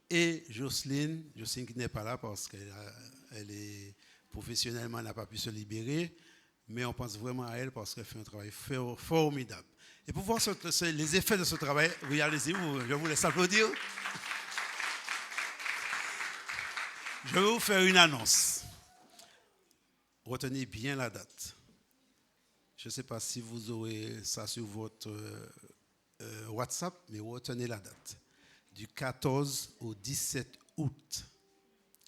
et Jocelyne. Jocelyne qui n'est pas là parce qu'elle est professionnellement, elle n'a pas pu se libérer. Mais on pense vraiment à elle parce qu'elle fait un travail formidable. Et pour voir les effets de ce travail, oui, allez-y, je vous laisse applaudir. Je vais vous faire une annonce. Retenez bien la date. Je ne sais pas si vous aurez ça sur votre WhatsApp, mais retenez la date. Du 14 au 17 août.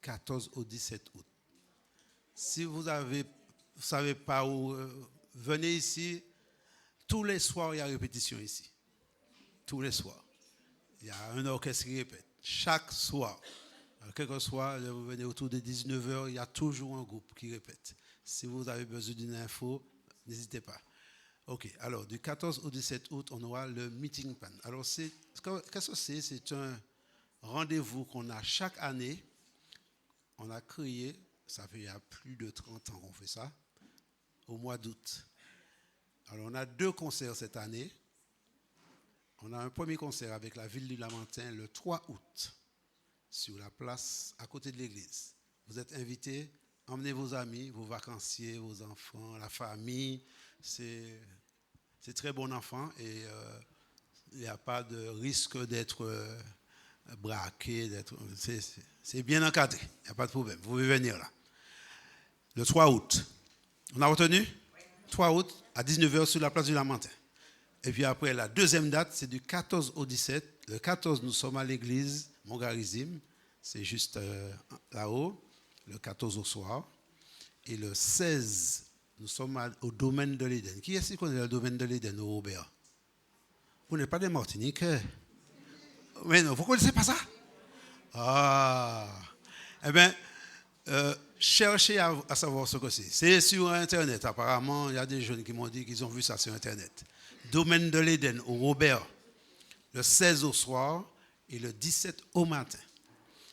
14 au 17 août. Si vous ne savez pas où, venez ici. Tous les soirs, il y a répétition ici. Tous les soirs. Il y a un orchestre qui répète. Chaque soir. Quel que soit, vous venez autour de 19h, il y a toujours un groupe qui répète. Si vous avez besoin d'une info, n'hésitez pas. OK, alors du 14 au 17 août, on aura le Meeting Pan. Alors, qu'est-ce que c'est? C'est un rendez-vous qu'on a chaque année on a créé, ça fait il y a plus de 30 ans qu'on fait ça, au mois d'août. Alors, on a 2 concerts cette année. On a un premier concert avec la ville du Lamentin le 3 août, sur la place à côté de l'église. Vous êtes invités, emmenez vos amis, vos vacanciers, vos enfants, la famille. C'est très bon enfant et il n'y a pas de risque d'être braqué. C'est bien encadré, il n'y a pas de problème. Vous pouvez venir là. Le 3 août. On a retenu ? Oui. 3 août à 19h sur la place du Lamentin. Et puis après, la deuxième date, c'est du 14 au 17. Le 14, nous sommes à l'église Montgarizim. C'est juste là-haut. Le 14 au soir. Et le 16, nous sommes au domaine de l'Éden. Qui est-ce qui connaît le domaine de l'Éden au Robert? Vous n'êtes pas des Martiniquais. Mais non, vous ne connaissez pas ça? Ah. Eh bien, cherchez à savoir ce que c'est. C'est sur Internet. Apparemment, il y a des jeunes qui m'ont dit qu'ils ont vu ça sur Internet. Domaine de l'Éden au Robert, le 16 au soir et le 17 au matin.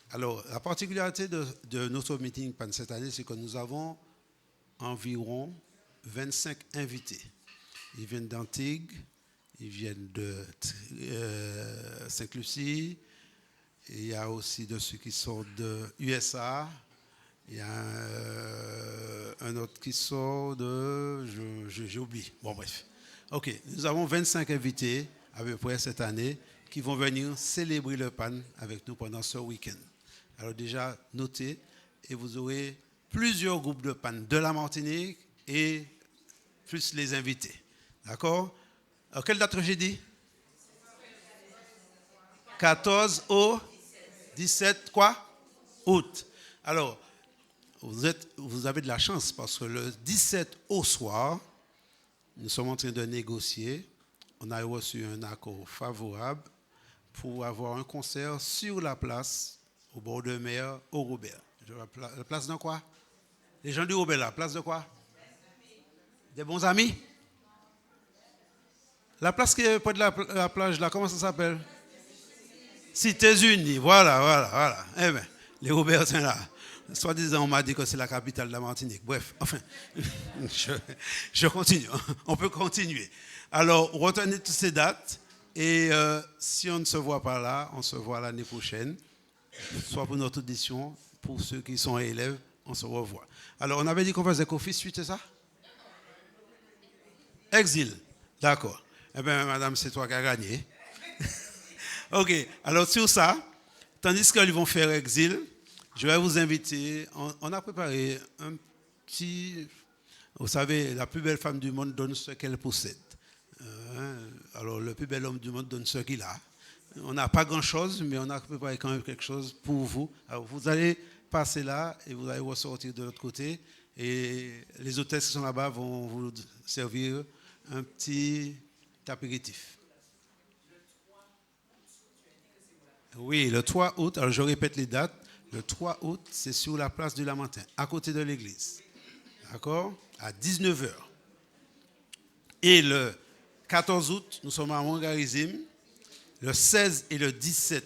Alors, la particularité de notre meeting cette année, c'est que nous avons environ 25 invités. Ils viennent d'Antigues, ils viennent de Sainte-Lucie, il y a aussi de ceux qui sont de USA, il y a un autre qui sort de... J'ai oublié. Bon, bref. OK, nous avons 25 invités à peu près cette année qui vont venir célébrer le Pan avec nous pendant ce week-end. Alors déjà, notez, et vous aurez plusieurs groupes de Pan de la Martinique et plus les invités. D'accord? Alors, quelle date j'ai dit? 14 au 17 quoi? Août. Alors, vous avez de la chance parce que le 17 au soir, nous sommes en train de négocier. On a reçu un accord favorable pour avoir un concert sur la place, au bord de mer, au Robert. La place de quoi? Les gens du Robert, la place de quoi? Des bons amis? La place qui est près de la plage, là, comment ça s'appelle? Cités-Unies, voilà. Eh bien, les Robertins là. Soi-disant, on m'a dit que c'est la capitale de la Martinique. Bref, enfin, je continue. On peut continuer. Alors, retenez toutes ces dates. Et si on ne se voit pas là, on se voit l'année prochaine. Soit pour notre audition, pour ceux qui sont élèves, on se revoit. Alors, on avait dit qu'on faisait Coffee Suite, c'est ça? Exil. D'accord. Eh bien, madame, c'est toi qui as gagné. OK. Alors, sur ça, tandis qu'ils vont faire Exil, je vais vous inviter. On a préparé un petit... Vous savez, la plus belle femme du monde donne ce qu'elle possède. Alors, le plus bel homme du monde donne ce qu'il a. On n'a pas grand-chose, mais on a préparé quand même quelque chose pour vous. Alors, vous allez passer là et vous allez ressortir de l'autre côté. Et les hôtesses qui sont là-bas vont vous servir un petit apéritif. Oui, le 3 août, alors je répète les dates. Le 3 août, c'est sur la place du Lamentin, à côté de l'église. D'accord? À 19h. Et le 14 août, nous sommes à Montgarizim. Le 16 et le 17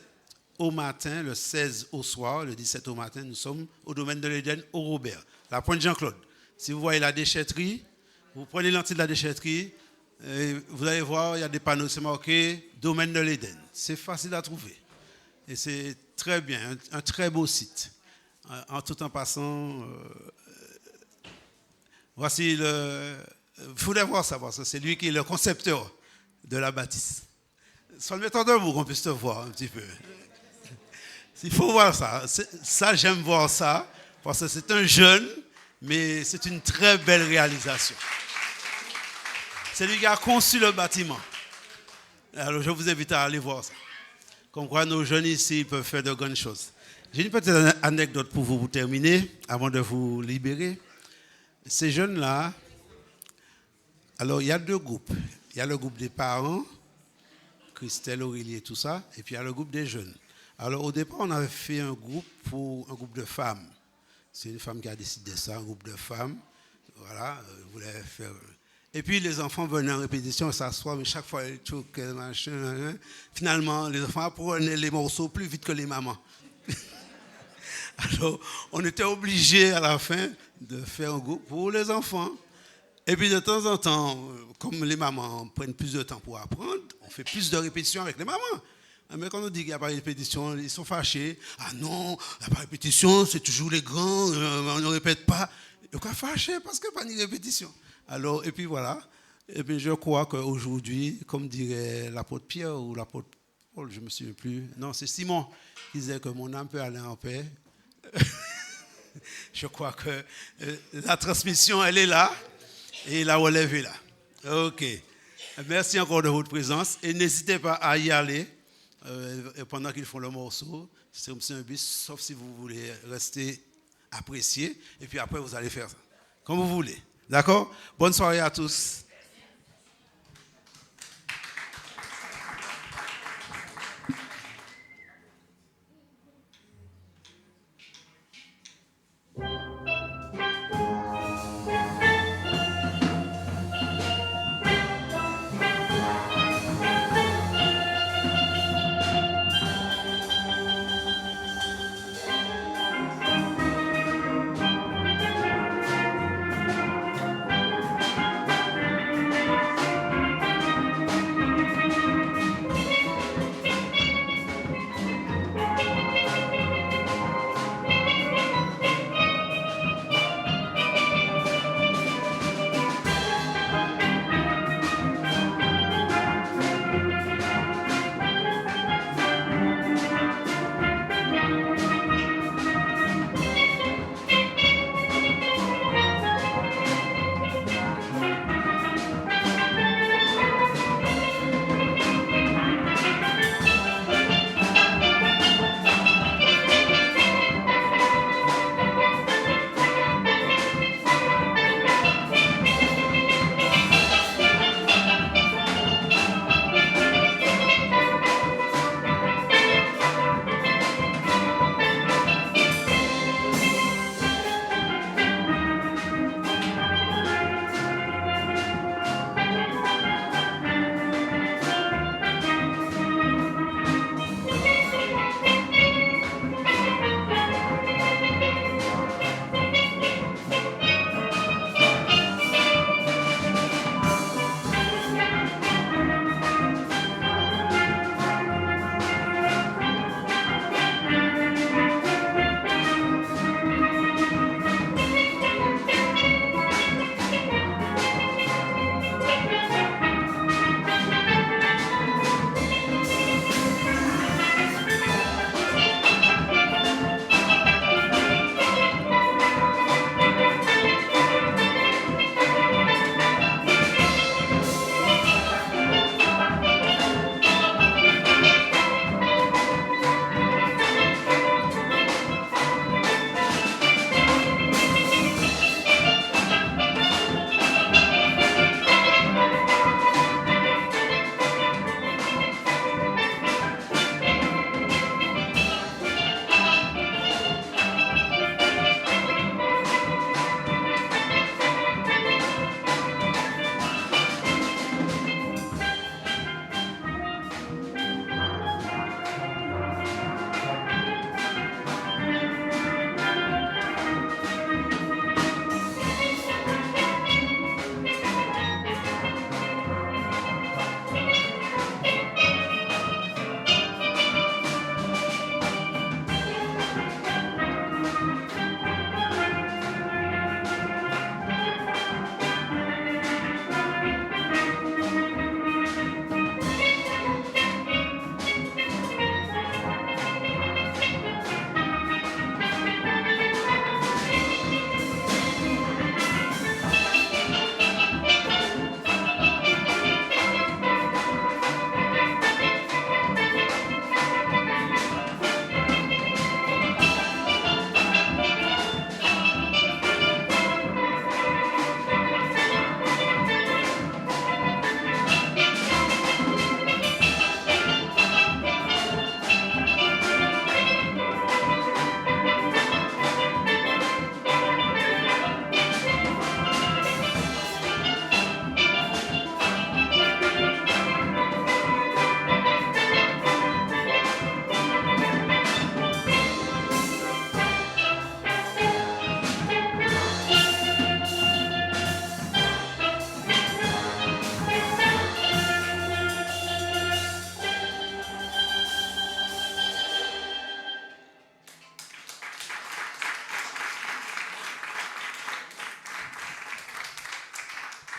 au matin, le 16 au soir, le 17 au matin, nous sommes au domaine de l'Éden, au Robert, la Pointe Jean-Claude. Si vous voyez la déchetterie, vous prenez l'entrée de la déchetterie, vous allez voir, il y a des panneaux, c'est marqué domaine de l'Éden. C'est facile à trouver. Et c'est très bien, un très beau site. En tout en passant, voici le... Il faudrait voir ça, parce que c'est lui qui est le concepteur de la bâtisse. Soit le metteur debout qu'on puisse te voir un petit peu. Il faut voir ça. Ça, j'aime voir ça, parce que c'est un jeune, mais c'est une très belle réalisation. C'est lui qui a conçu le bâtiment. Alors, je vous invite à aller voir ça. Comme quoi, nos jeunes ici peuvent faire de grandes choses. J'ai une petite anecdote pour vous terminer, avant de vous libérer. Ces jeunes-là, alors il y a 2 groupes. Il y a le groupe des parents, Christelle, Aurélie et tout ça, et puis il y a le groupe des jeunes. Alors au départ, on avait fait un groupe pour un groupe de femmes. C'est une femme qui a décidé ça, un groupe de femmes. Voilà, voulait faire... Et puis les enfants venaient en répétition, s'asseoir, mais chaque fois, ils choquaient, machin. Finalement, les enfants apprenaient les morceaux plus vite que les mamans. Alors, on était obligé à la fin de faire un groupe pour les enfants. Et puis de temps en temps, comme les mamans prennent plus de temps pour apprendre, on fait plus de répétitions avec les mamans. Mais quand on dit qu'il n'y a pas de répétition, ils sont fâchés. Ah non, il n'y a pas de répétition, c'est toujours les grands, on ne répète pas. Ils sont fâchés parce qu'il n'y a pas de répétition. Alors, et puis voilà. Et puis je crois qu'aujourd'hui, comme dirait l'apôtre Pierre ou l'apôtre Paul, je ne me souviens plus. Non, c'est Simon qui disait que mon âme peut aller en paix. Je crois que la transmission, elle est là et la relève est là. OK. Merci encore de votre présence et n'hésitez pas à y aller pendant qu'ils font le morceau. C'est un bis, sauf si vous voulez rester apprécié et puis après vous allez faire ça. Comme vous voulez. D'accord? Bonne soirée à tous.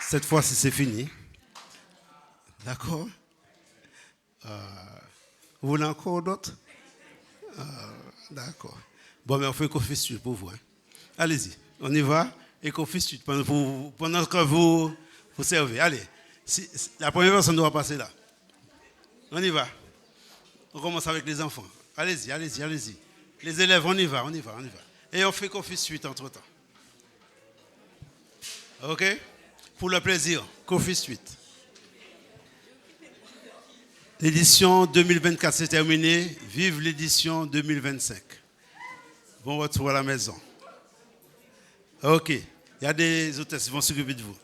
Cette fois-ci, c'est fini. D'accord? Vous voulez encore d'autres? D'accord. Bon, mais on fait Coffee Street pour vous. Hein. Allez-y, on y va. Et Coffee Street pendant que vous servez. Allez, la première personne doit passer là. On y va. On commence avec les enfants. Allez-y, allez-y, allez-y. Les élèves, on y va, on y va, on y va. Et on fait Coffee Street entre-temps. OK? Pour le plaisir, Coffee Street. L'édition 2024, c'est terminé. Vive l'édition 2025. Bon retour à la maison. OK. Il y a des hôtesses qui vont s'occuper de vous.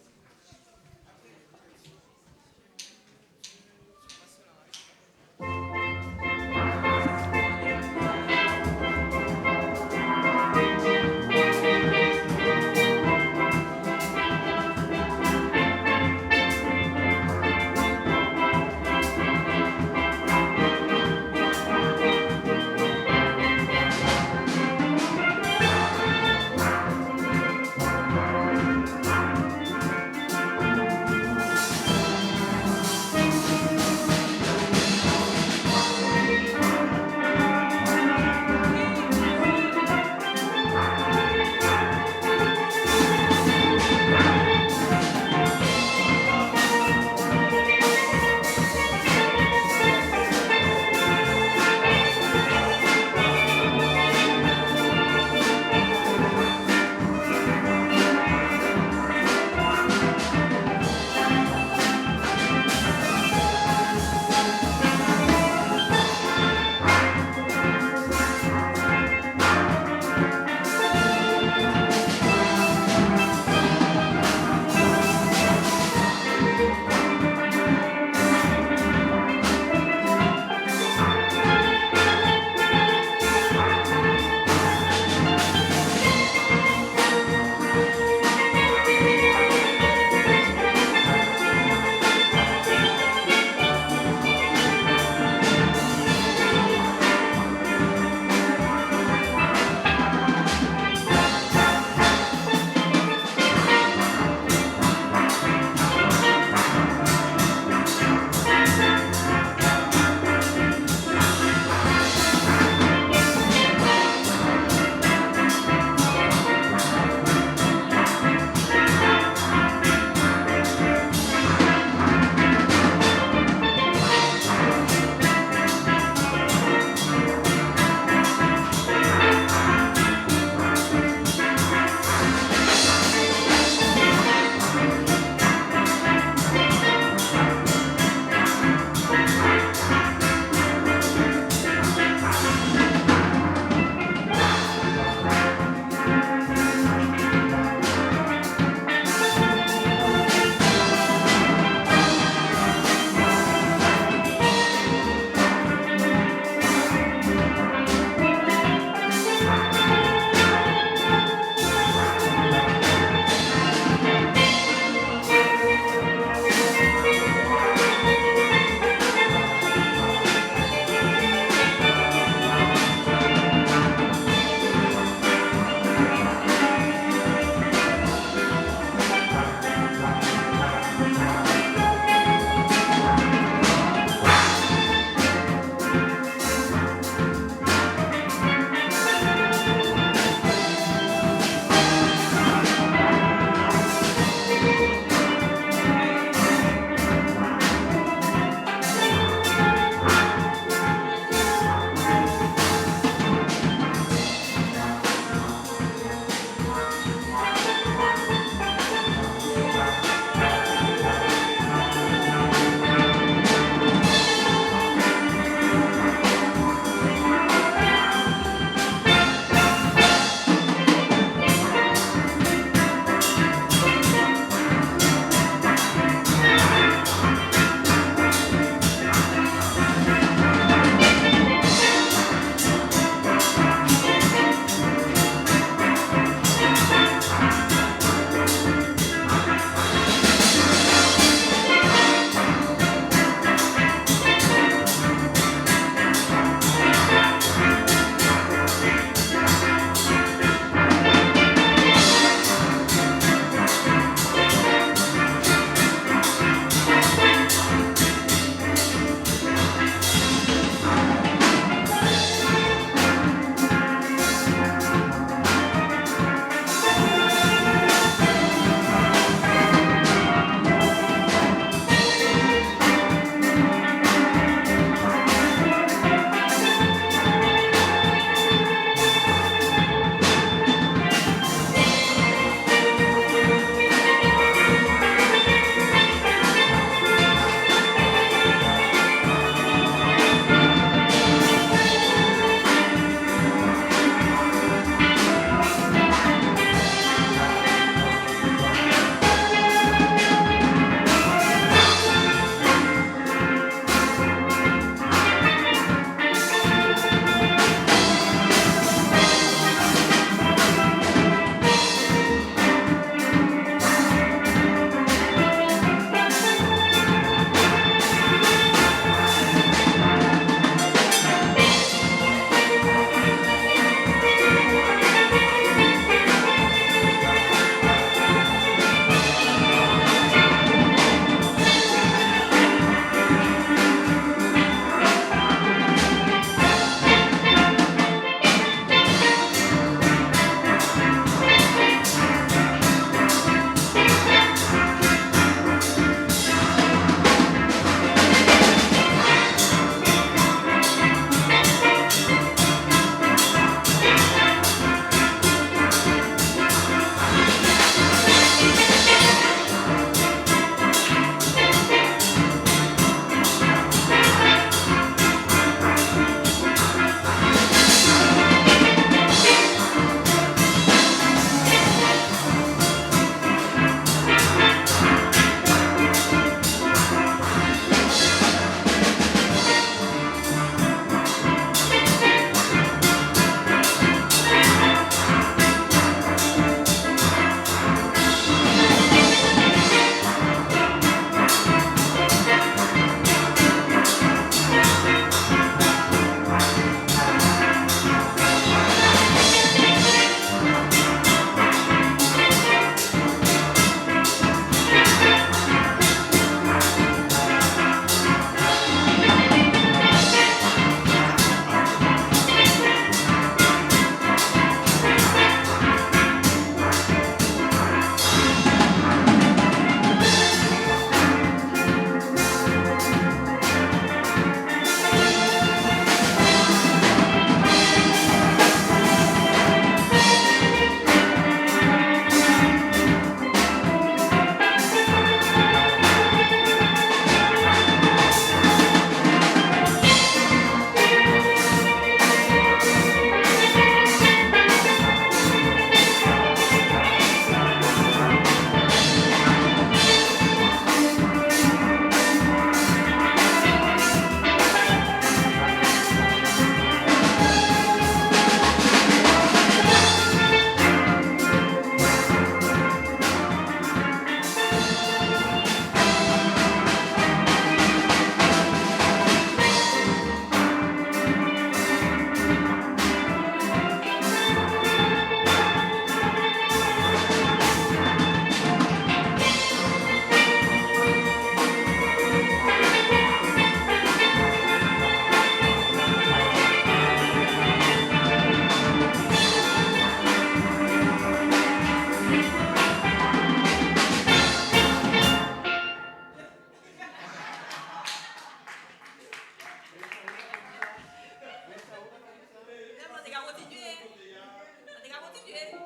Amen.